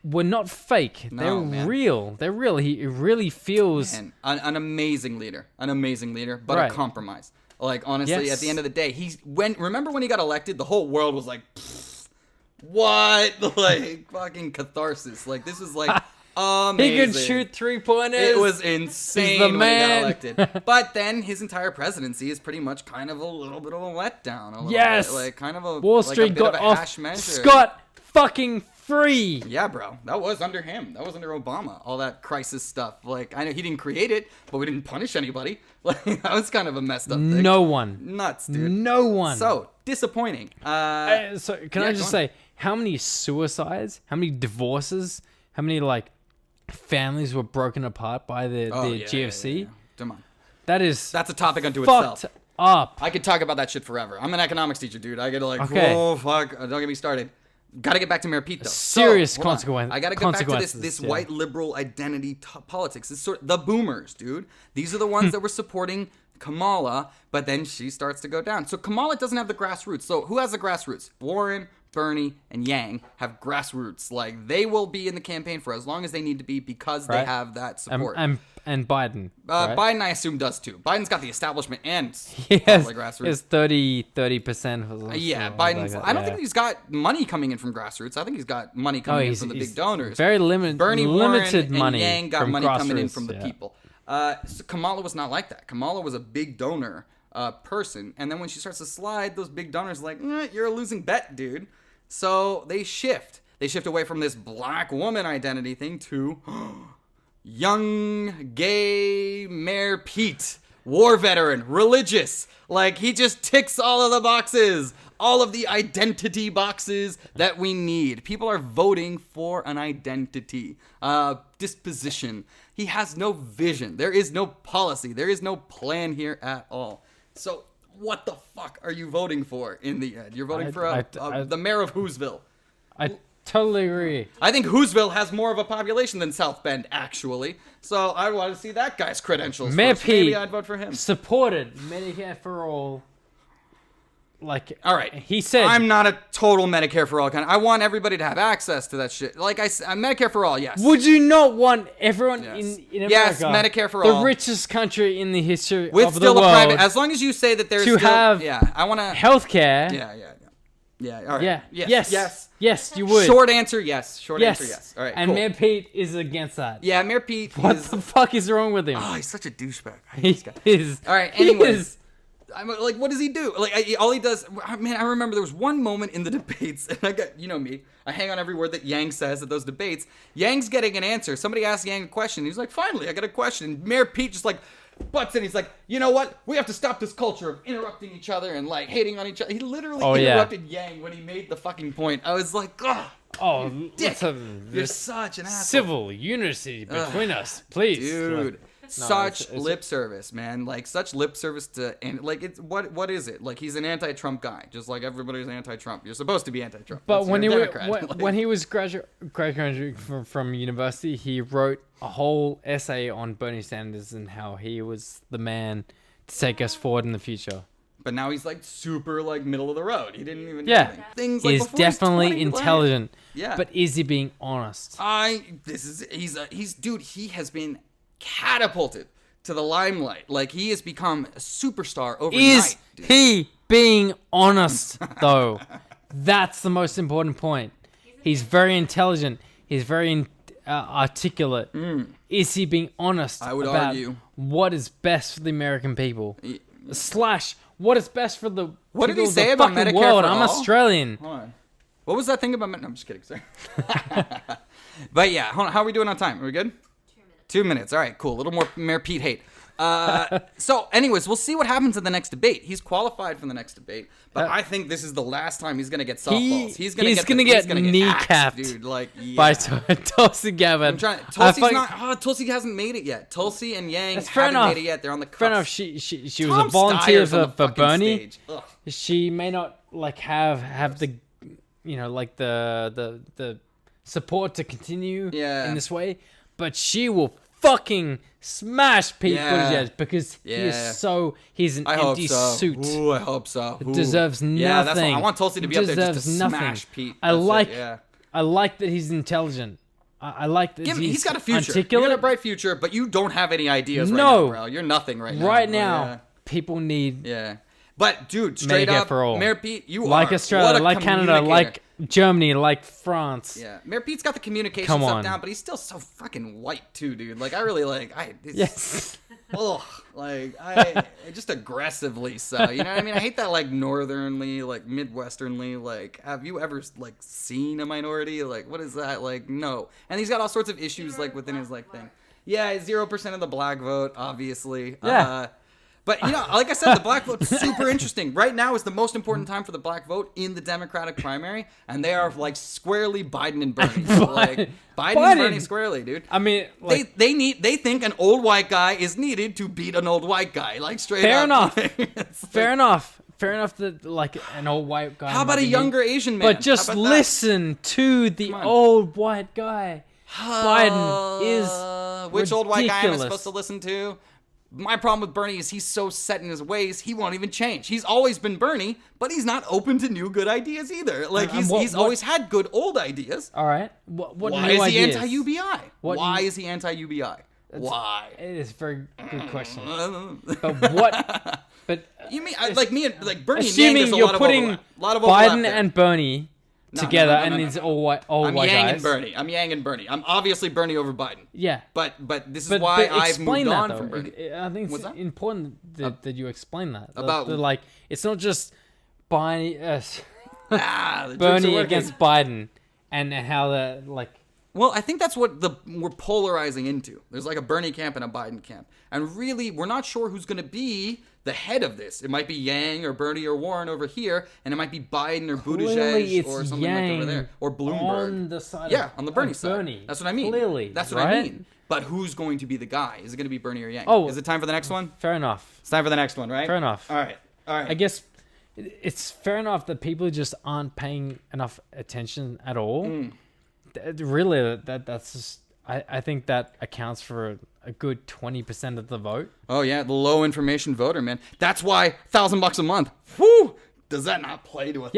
were not fake. No, They're man. real. They're real. He really feels. And an amazing leader, but Right. a compromise. Like honestly, Yes. at the end of the day, remember when he got elected, the whole world was like, what? Like fucking catharsis. Like this was like amazing. He could shoot 3-pointers. It was insane He's the when man. he got elected. But then his entire presidency is pretty much kind of a little bit of a letdown. A little Yes. bit. Like kind of a Wall like Street a bit got of a off hash measure. scot fucking free. Yeah, bro. That was under him. That was under Obama. All that crisis stuff. Like, I know he didn't create it, but we didn't punish anybody. Like, that was kind of a messed up thing. No one. Nuts, dude. No one. So, disappointing. So can yeah, I go just on. say how many suicides, how many divorces, how many like families were broken apart by the GFC? Yeah. Come on. That is That's a topic unto fucked itself. up. I could talk about that shit forever. I'm an economics teacher, dude. I get like, Okay. oh, fuck. Don't get me started. Gotta get back to Mayor Pete, though. Serious hold on. consequence- I gotta get back to consequences, this yeah. white liberal identity politics. This the boomers, dude. These are the ones that were supporting Kamala, but then she starts to go down. So Kamala doesn't have the grassroots. So who has the grassroots? Warren, Bernie, and Yang have grassroots. Like, they will be in the campaign for as long as they need to be because they Right. have that support. And Biden. Right? Biden, I assume, does too. Biden's got the establishment and He has, probably grassroots. has 30%. Or Yeah, something Biden's. like that, I don't yeah. think he's got money coming in from grassroots. I think he's got money coming in from the big donors. Very limited. Bernie limited Warren money and Yang got from money coming in grassroots, from the yeah. people. So Kamala was not like that. Kamala was a big donor person, and then when she starts to slide, those big donors are like, you're a losing bet, dude. So they shift. They shift away from this black woman identity thing to young, gay Mayor Pete, war veteran, religious. Like, he just ticks all of the boxes, all of the identity boxes that we need. People are voting for an identity, disposition. He has no vision. There is no policy. There is no plan here at all. So what the fuck are you voting for in the end? You're voting for the mayor of Whoville. I totally agree. I think Whoville has more of a population than South Bend, actually. So I want to see that guy's credentials. Mayor first. Maybe Pete I'd vote for him. supported Medicare for all. Like, All right. he said, I'm not a total Medicare for all kind. I want everybody to have access to that shit. Like Medicare for all, yes. would you not want everyone Yes. in America, Yes, Medicare for the all. richest country in the history With of the still world, a private, as long as you say that there's to still, have yeah, I want to. healthcare? Yeah. All right. Yeah. Yes. Yes, you would. Short answer, yes. Short yes. answer, yes. All right. And cool. Mayor Pete is against that. Yeah, Mayor Pete What is. the fuck is wrong with him? Oh, he's such a douchebag. I hate He this guy. is. All right, he anyways. is I'm like, what does he do? Like, all he does, man, I remember there was one moment in the debates, and I got, you know me, I hang on every word that Yang says at those debates. Yang's getting an answer. Somebody asked Yang a question. He's like, finally, I got a question. And Mayor Pete just like butts in. He's like, you know what? We have to stop this culture of interrupting each other and like hating on each other. He literally interrupted Yang when he made the fucking point. I was like, oh, dick. You're such an asshole. Civil unity between us, please. Dude. Like, such lip service, man. Like such lip service to, and like it's what is it? Like he's an anti-Trump guy, just like everybody's anti-Trump. You're supposed to be anti-Trump. But when he was graduating from university, he wrote a whole essay on Bernie Sanders and how he was the man to take us forward in the future. But now he's like super like middle of the road. He didn't even things like he's definitely intelligent. Yeah. But is he being honest? He has been catapulted to the limelight. Like he has become a superstar overnight. Is he being honest though? That's the most important point. He's very intelligent. He's very articulate. Is he being honest? I would about argue what is best for the American people. / what is best for the what did he people of say the about fucking Medicare world? for I'm all? Australian. Hold on. What was that thing about? No, I'm just kidding, sir. But yeah, hold on. How are we doing on time? Are we good? 2 minutes. All right, cool. A little more Mayor Pete hate. So, anyways, we'll see what happens in the next debate. He's qualified for the next debate, but I think this is the last time he's gonna get softballs. He's gonna get kneecapped, axed, dude. Like by Tulsi Gabbard. Tulsi hasn't made it yet. Tulsi and Yang haven't made it yet. They're on the cusp. Fair enough. She was a volunteer for Bernie. Ugh. She may not like have the, you know, like the support to continue in this way, but she will fucking smash Pete Buttigieg because he's an empty suit. Ooh, I hope so. Ooh. Deserves nothing. Yeah, that's what, I want Tulsi to be up there just to smash Pete. I like that he's intelligent. I like that he's got a future. Articulate. You got a bright future, but you don't have any ideas right now, bro. You're nothing right now. Right now, people need But dude, straight up, Mayor Pete, you like are Australia, like Canada, like Germany, like France. Yeah, Mayor Pete's got the communication stuff down, but he's still so fucking white too, dude. Like I really Yes. I just aggressively so. You know what I mean? I hate that like northernly, like midwesternly. Like, have you ever like seen a minority? Like, what is that? Like, no. And he's got all sorts of issues like within his like thing. Yeah, 0% of the black vote, obviously. Yeah. But, you know, like I said, the black vote's super interesting. Right now is the most important time for the black vote in the Democratic primary, and they are, like, squarely Biden and Bernie. Like, Biden and Bernie squarely, dude. I mean, like, they think an old white guy is needed to beat an old white guy. Like, straight fair up. Fair enough. Fair enough that, like, an old white guy. How about a younger Asian man? But just listen to the old white guy. Biden is which ridiculous. old white guy am I supposed to listen to? My problem with Bernie is he's so set in his ways, he won't even change. He's always been Bernie, but he's not open to new good ideas either. Like, he's always had good old ideas. All right. What Why is he anti-UBI? Why is he anti-UBI? Why? It is a very good question. But what? But you mean like me and like Bernie? Assuming and Yang, you're putting Biden and Bernie together, and it's all white guys. I'm Yang and Bernie. I'm obviously Bernie over Biden. Yeah. But this is why I've moved on from Bernie. I think it's important that you explain that. About like, it's not just Bernie Bernie against Biden and how the like. Well, I think that's what we're polarizing into. There's like a Bernie camp and a Biden camp. And really, we're not sure who's going to be the head of this. It might be Yang or Bernie or Warren over here, and it might be Biden or Buttigieg or something like over there. Or Bloomberg. On the side on the Bernie side. Bernie. That's what I mean. Clearly. That's what I mean. But who's going to be the guy? Is it going to be Bernie or Yang? Oh, is it time for the next one? Fair enough. It's time for the next one, right? Fair enough. All right. I guess it's fair enough that people just aren't paying enough attention at all. Really, that's just. I think that accounts for a good 20% of the vote. Oh yeah, the low information voter, man. That's why $1,000 a month. Whoo! Does that not play to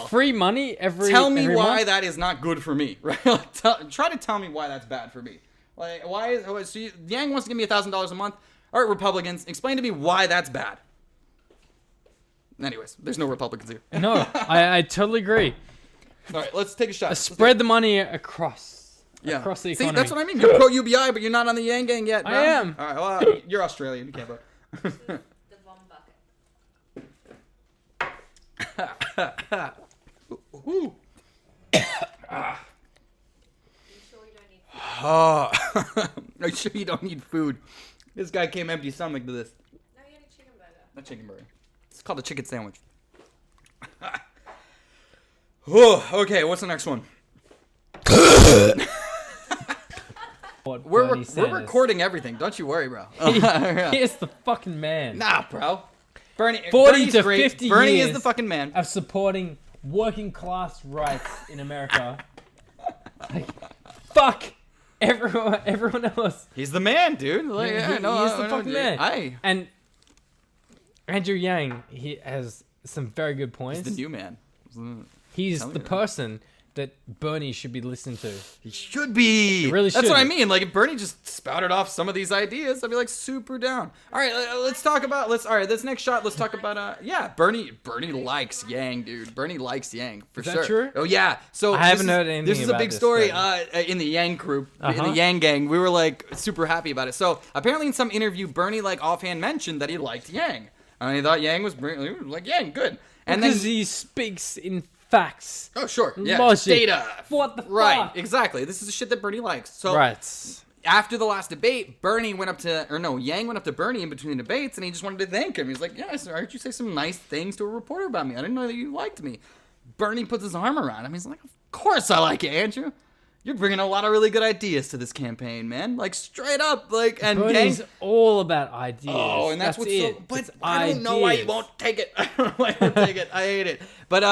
free money every? Tell me every why month? that is not good for me, right? Like, try to tell me why that's bad for me. Like, why is Yang wants to give me $1,000 a month? All right, Republicans, explain to me why that's bad. Anyways, there's no Republicans here. No, I totally agree. All right, let's take a shot. Spread the money across the economy. See, that's what I mean. You're pro UBI, but you're not on the Yang gang yet. Bro. I am. All right, well, you're Australian. You can't vote. The bomb bucket. Ooh. You sure you don't need food? Oh. I'm sure you don't need food. This guy came empty stomach to this. No, you had a chicken burger. Not chicken burger. It's called a chicken sandwich. Oh, okay, what's the next one? We're recording everything. Don't you worry, bro. He is the fucking man. Nah, bro. Bernie, 40 Bernie's to great. 50 Bernie years is the fucking man. of supporting working class rights in America. Like, fuck everyone else. He's the man, dude. Like, He yeah, is no, the fucking man. Aye. And Andrew Yang, he has some very good points. He's the new man. He's Telling the you. person that Bernie should be listening to. He should be. He really That's what I should. mean. Like, if Bernie just spouted off some of these ideas, I'd be like super down. All right, let's talk about. All right, this next shot. Let's talk about. Yeah, Bernie likes Yang, dude. Bernie likes Yang for Is that sure. true? Oh yeah. So I haven't heard anything This is a about big this, story but- in the Yang group, in Uh-huh. the Yang gang. We were like super happy about it. So apparently, in some interview, Bernie like offhand mentioned that he liked Yang. And he thought Yang was like Yang, good. And Because then he speaks in facts. oh sure, yeah, Logic. data. What the Right, fuck? exactly. This is the shit that Bernie likes. So Right. after the last debate, Yang went up to Bernie in between the debates, and he just wanted to thank him. He's like, yeah, I heard you say some nice things to a reporter about me. I didn't know that you liked me. Bernie puts his arm around him. He's like, of course I like you, Andrew. You're bringing a lot of really good ideas to this campaign, man. Like, straight up. Like, and Bernie's Yang... all about ideas. Oh, and that's what's it. so... But It's I don't know why you ideas. won't take it. I don't know why you won't take it. I hate it. But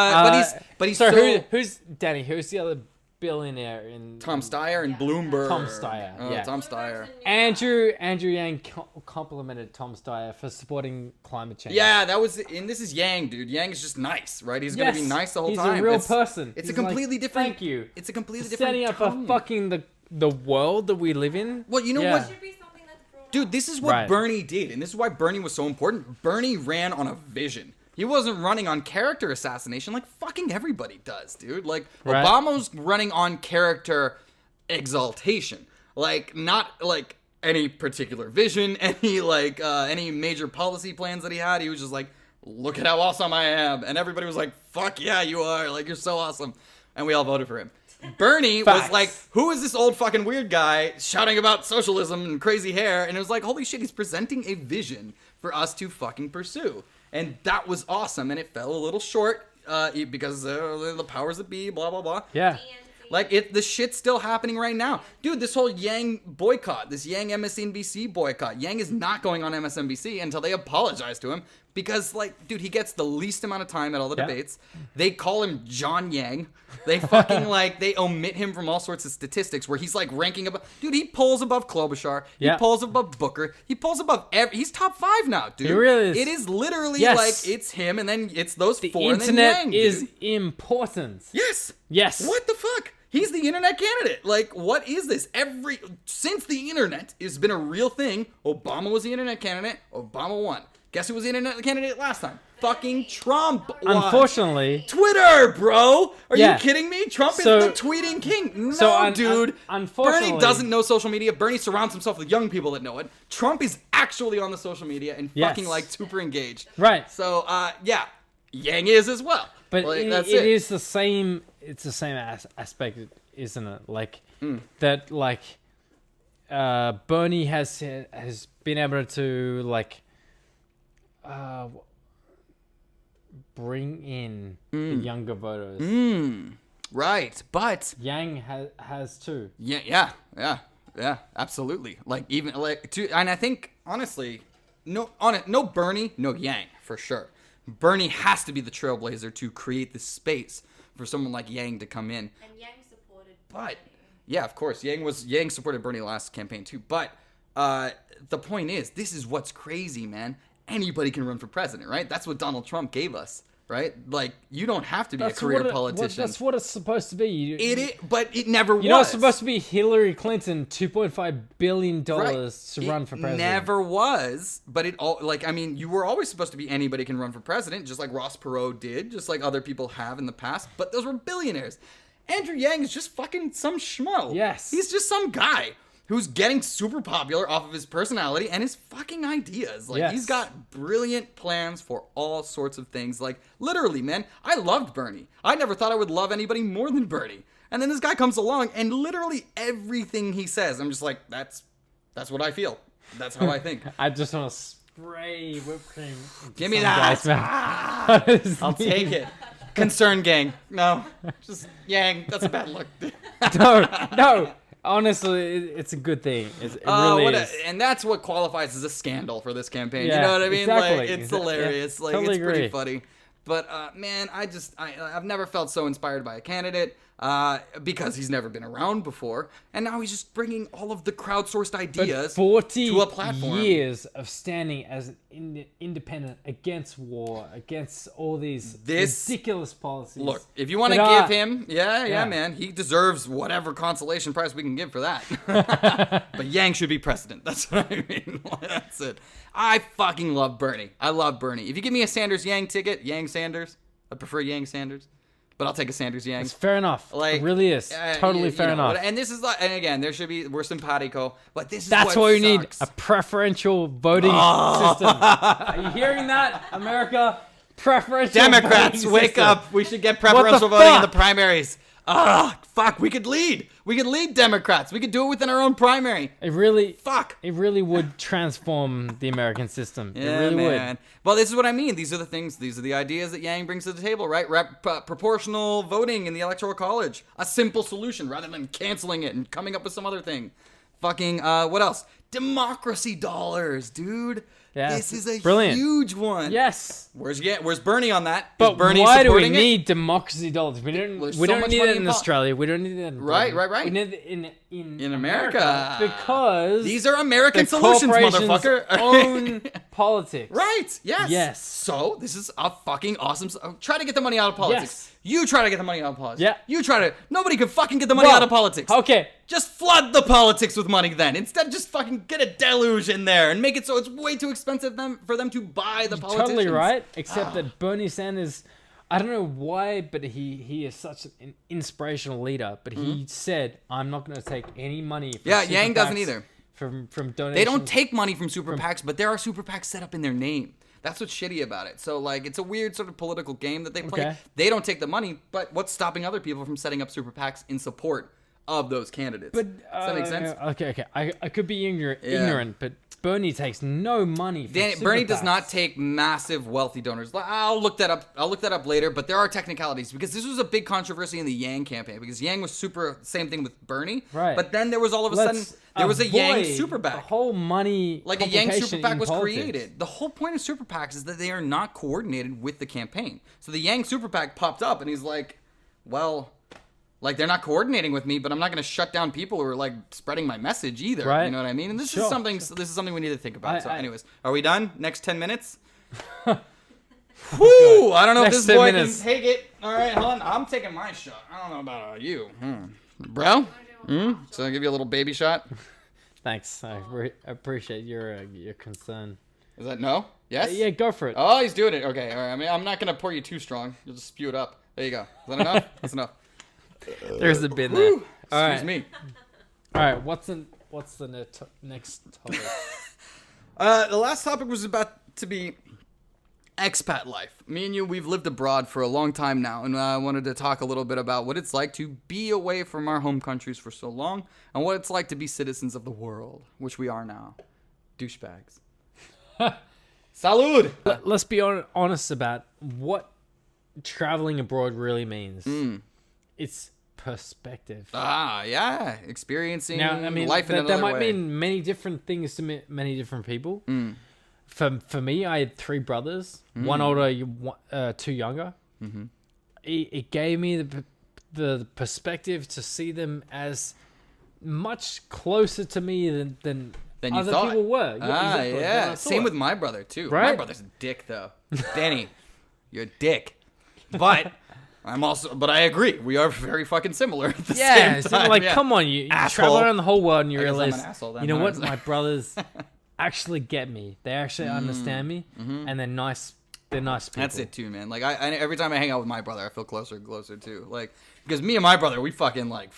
he's so so... who's Danny? Who's the other billionaire in Tom Steyer and Bloomberg. Tom Steyer, Oh, yeah. Tom Steyer. Andrew Yang complimented Tom Steyer for supporting climate change. Yeah, that was, and this is Yang, dude. Yang is just nice, right? He's gonna be nice the whole he's time. a real person. It's He's a completely like, different. Thank you. It's a completely For different. standing up for tone. fucking the world that we live in. Well, you know Yeah. what, Should be something that's brought dude? up. This is what Right. Bernie did, and this is why Bernie was so important. Bernie ran on a vision. He wasn't running on character assassination like fucking everybody does, dude. Like Right. Obama's running on character exaltation, like not like any particular vision, any major policy plans that he had. He was just like, look at how awesome I am, and everybody was like, fuck yeah, you are, like you're so awesome, and we all voted for him. Bernie was Facts. like, who is this old fucking weird guy shouting about socialism and crazy hair? And it was like, holy shit, he's presenting a vision for us to fucking pursue. And that was awesome. And it fell a little short because the powers that be, blah, blah, blah. Yeah. DNC. Like, the shit's still happening right now. Dude, this whole Yang boycott, this Yang MSNBC boycott, Yang is not going on MSNBC until they apologize to him because, like, dude, he gets the least amount of time at all the Yeah. debates. They call him John Yang. They fucking, like, they omit him from all sorts of statistics where he's, like, ranking above. Dude, he polls above Klobuchar. He Yeah. polls above Booker. He polls above he's top 5 now, dude. He really is. It is literally, Yes. like, it's him and then it's those The four internet and then Yang, is dude. important. Yes. Yes. What the fuck? He's the internet candidate. Like, what is this? Since the internet has been a real thing, Obama was the internet candidate. Obama won. Guess who was the internet candidate last time? Fucking Trump won. Unfortunately, Twitter, bro. Are Yeah. you kidding me? Trump So- is the tweeting king. No, So, dude. unfortunately- Bernie doesn't know social media. Bernie surrounds himself with young people that know it. Trump is actually on the social media and Yes. fucking like super engaged. right. So, yeah, Yang is as well. But Like, it that's is the same. It's the same aspect, isn't it? Like that. Like Bernie has been able to like bring in the younger voters. Right, but Yang has too. yeah, absolutely. Like even like and I think honestly, no Bernie, no Yang for sure. Bernie has to be the trailblazer to create the space for someone like Yang to come in. And Yang supported But Bernie. yeah, of course, Yang supported Bernie last campaign too. But the point is, this is what's crazy, man. Anybody can run for president, right? That's what Donald Trump gave us, right? Like you don't have to be a career politician. That's what it's supposed to be. But it never was. You're not supposed to be Hillary Clinton, $2.5 billion to It run for president. Never was, but it all like I mean, you were always supposed to be anybody can run for president, just like Ross Perot did, just like other people have in the past. But those were billionaires. Andrew Yang is just fucking some schmo. Yes. he's just some guy. who's getting super popular off of his personality and his fucking ideas. Like, Yes. he's got brilliant plans for all sorts of things. Like, literally, man, I loved Bernie. I never thought I would love anybody more than Bernie. And then this guy comes along, and literally everything he says, I'm just like, that's what I feel. That's how I think. I just want to spray whipped cream. into Give me some that. guy's mouth. I'll take it. Concern gang. No, just Yang. That's a bad look. No. Honestly, it's a good thing. It really is. And that's what qualifies as a scandal for this campaign. Yeah, You know what I mean? exactly. Like, it's hilarious. Yeah, Like, totally it's pretty agree. funny. But man, I've never felt so inspired by a candidate because he's never been around before, and now he's just bringing all of the crowdsourced But ideas 40 to a platform. years of standing as an independent against war, against all these ridiculous policies. Look, if you want to But, give him, yeah, man, he deserves whatever consolation prize we can give for that. But Yang should be president. That's what I mean. That's it. I fucking love Bernie. I love Bernie. If you give me a Sanders-Yang ticket, Yang-Sanders, I prefer Yang-Sanders, but I'll take a Sanders-Yang. It's fair enough. Like, it really is. Totally fair enough. And this is like, and again, we're simpatico, but this is That's what why we need sucks. a preferential voting system. Are you hearing that, America? Preferential Democrats, voting wake system. up. We should get preferential the voting in the fuck? primaries. Fuck, we could lead. We could lead Democrats. We could do it within our own primary. It really, Fuck. it really would transform the American system. Yeah, it really man. would. Well, this is what I mean. These are the things, these are the ideas that Yang brings to the table, right? Proportional voting in the Electoral College. A simple solution rather than canceling it and coming up with some other thing. Fucking, what else? Democracy dollars, dude. Yeah, This is a brilliant. huge one. Yes. Where's Bernie on that? Is But Bernie why do we supporting it? need democracy dollars? We don't. There's We so don't much need money it in involved. Australia. We don't need it in Right, Britain. right. We need it in America. because These are American the solutions, corporations motherfucker. own politics. Right. Yes. Yes. So this is a fucking awesome. Try to get the money out of politics. Yes. You try to get the money out of politics. Yeah. You try to. Nobody can fucking get the money Well, out of politics. Okay. Just flood the politics with money then. Instead, just fucking get a deluge in there and make it so it's way too expensive for them to buy the politicians. Totally right. Except that Bernie Sanders, I don't know why, but he is such an inspirational leader. But he said, "I'm not going to take any money." From Yeah, super Yang doesn't PACs, either. From donations. They don't take money from super PACs, but there are super PACs set up in their name. That's what's shitty about it. So, like, it's a weird sort of political game that they play. Okay. They don't take the money, but what's stopping other people from setting up super PACs in support of those candidates? But Does that make sense? Okay. I could be ignorant, but Bernie takes no money. From super Bernie does PACs. not take massive wealthy donors. I'll look that up. I'll look that up later. But there are technicalities because this was a big controversy in the Yang campaign because Yang was super same thing with Bernie. Right. But then there was all of a sudden there was a Yang super The PAC. whole money, Like a Yang super complication PAC in was politics. created. The whole point of super PACs is that they are not coordinated with the campaign. So the Yang super PAC popped up and he's like, well, like they're not coordinating with me, but I'm not going to shut down people who are like spreading my message either. Right. You know what I mean? And this is Sure. something we need to think about. Anyways, are we done? Next 10 minutes? Whoo! I don't know Next if this 10 boy minutes. can take it. All right, hold on. I'm taking my shot. I don't know about you. Bro? So I'll give you a little baby shot. Thanks. I appreciate your concern. Is that no? Yes? Yeah, go for it. Oh, he's doing it. Okay, all right. I mean, I'm not going to pour you too strong. You'll just spew it up. There you go. Is that enough? That's enough. There's a bin there. Whew. All Excuse right. me. All right. What's the next topic? The last topic was about to be expat life. Me and you, we've lived abroad for a long time now, and I wanted to talk a little bit about what it's like to be away from our home countries for so long, and what it's like to be citizens of the world, which we are now. Douchebags. Salud! Let's be honest about what traveling abroad really means. It's perspective. Yeah. Experiencing Now, I mean, life in another that might way. mean many different things to many different people. For me, I had three brothers, one older, two younger. It gave me the perspective to see them as much closer to me than Than you other thought. people were. Exactly, than I Same thought. with my brother, too. Right? My brother's a dick, though. Danny, you're a dick. But but I agree. We are very fucking similar at the Yeah, same time. like, yeah. come on, you Asshole. travel around the whole world and you I guess I'm an realize, asshole then, you know huh? what, my brothers actually get me. They actually understand me, and they're nice. They're nice people. That's it, too, man. Like, I every time I hang out with my brother, I feel closer and closer, too. Like, because me and my brother, we fucking, like,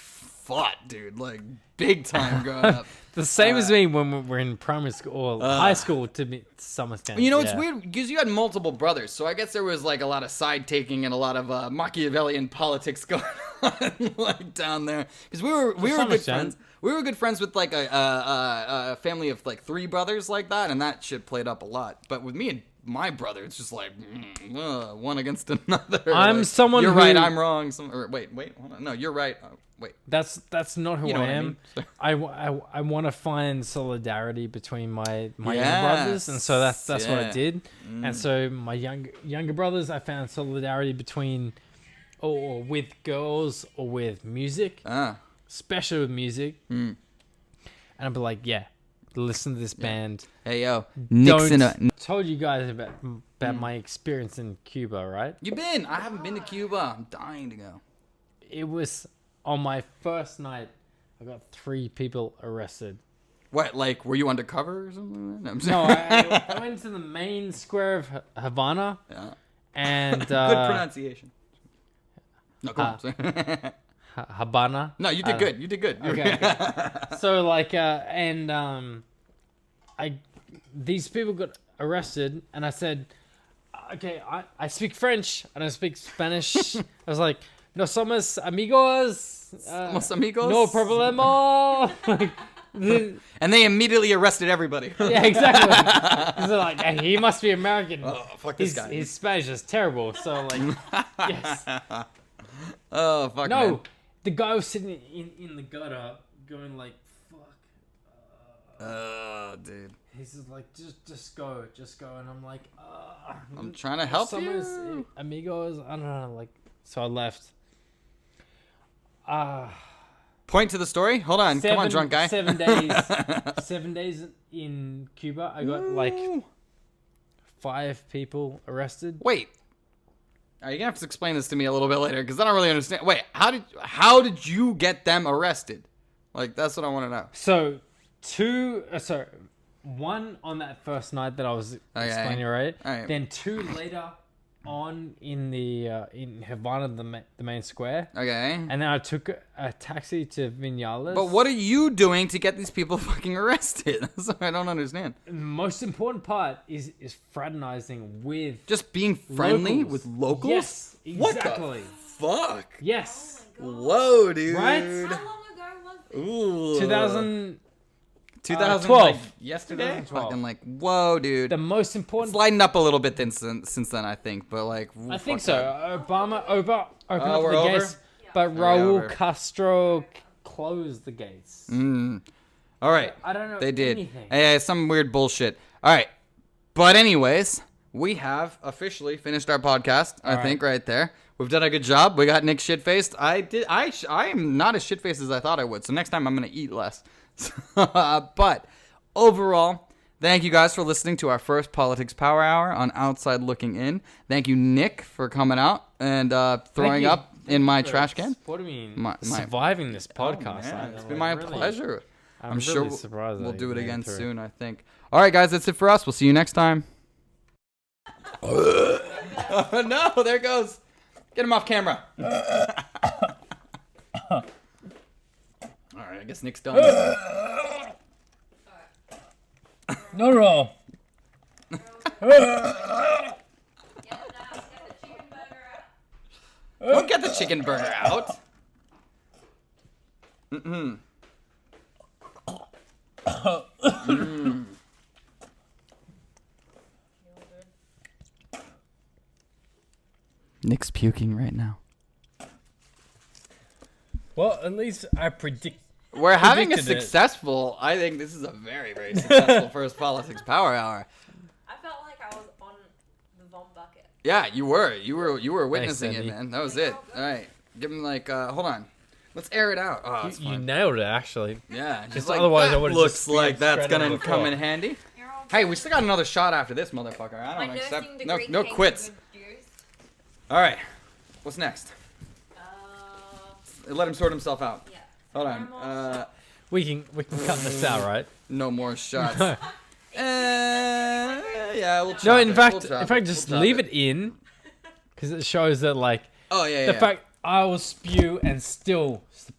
fought, dude, like big time growing up. The same as me when we were in primary school or high school to some extent. You know, it's weird because you had multiple brothers, so I guess there was like a lot of side taking and a lot of Machiavellian politics going on like down there. Because we were good friends. We were good friends with like a family of like 3 brothers like that, and that shit played up a lot. But with me and my brother, it's just like one against another. I'm like, someone you're who... right, I'm wrong. Wait, hold on. No, you're right. Wait. That's not who You know I what I am. mean. I want to find solidarity between my younger Yes. brothers, and so that's what I Yeah. did. And so my younger brothers, I found solidarity between or with girls or with music, especially with music. And I'd be like, yeah, listen to this band. Hey yo, Nick's in a. Told you guys about my experience in Cuba, right? You been? I haven't been to Cuba. I'm dying to go. It was on my first night. I got 3 people arrested. What? Like, were you undercover or something? No, I'm No, sorry. I went to the main square of Havana, Yeah. and Good pronunciation. No, go on. Sorry. Habana. No, you did good. You did good. Okay. So like, these people got arrested, and I said, okay, I speak French. I don't speak Spanish. I was like, no somos amigos. Somos amigos? No problema. Like, And they immediately arrested everybody. yeah, exactly. So like, hey, he must be American. Oh, fuck this guy. His Spanish is terrible. So like, yes. Oh, fuck. No, Man. the guy was sitting in the gutter, going like, "Fuck." Oh, dude. He's just like, just go, and I'm like, I'm trying to help Somos you. amigos. I don't know, like, so I left. Point to the story. Hold on. Come on, drunk guy. 7 days. 7 days in Cuba. I got like 5 people arrested. Wait. You're gonna have to explain this to me a little bit later because I don't really understand. Wait, how did you get them arrested? Like, that's what I want to know. So, 1 on that first night that I was explaining, right? All right. Then 2 later on in the in Havana, the main square. Okay. And then I took a taxi to Vinales. But what are you doing to get these people fucking arrested? That's what I don't understand. The most important part is fraternizing with Just being friendly locals. with locals? Yes, exactly. What the fuck? Yes. Whoa, dude. Right? How long ago was this? Ooh. 2000. 2012. 12. Like yesterday? 2012. Fucking like, whoa, dude. The most important. It's lightened up a little bit since then, I think. But like, I think fuck so. that. Obama opened up we're the over? gates, but we're Raul over. Castro closed the gates. All right. I don't know. They did. anything. Yeah, some weird bullshit. All right. But anyways, we have officially finished our podcast. I think right there. We've done a good job. We got Nick shit-faced. I am not as shit-faced as I thought I would. So next time I'm going to eat less. But overall, thank you guys for listening to our first Politics Power Hour on Outside Looking In. Thank you, Nick, for coming out and throwing you up in my for trash can. What do you mean? My- surviving this podcast. Oh, man, I- it's been like, my really- pleasure. I'm I'm sure really surprised we'll that do you it made again through. soon, I think. All right, guys, that's it for us. We'll see you next time. Oh, no, there it goes. Get him off camera. All right, I guess Nick's done. No. Don't get the chicken burger out. Nick's puking right now. Well, at least I predict. We're having a Predicted it. successful. I think this is a very, very successful first Politics Power Hour. I felt like I was on the Von bucket. Yeah, you were. You were witnessing it, Sandy. man. That was it. All right, give him like. Hold on. Let's air it out. Oh, it's You fun. nailed it, actually. Yeah, Just just like otherwise I that would've looks just like that's shredded gonna on the come floor. in handy. You're all Hey, we still got another shot after this, motherfucker. I My don't nursing accept. degree No came quits. with juice. All right, what's next? Uh, Let him sort himself out. yeah. Hold No on. more shots. We can cut this out, right? No more shots. Yeah, we'll chop No, it. in fact, We'll chop in fact, it. just We'll chop leave it in, because it shows that like Oh yeah, the yeah. fact I will spew and still support.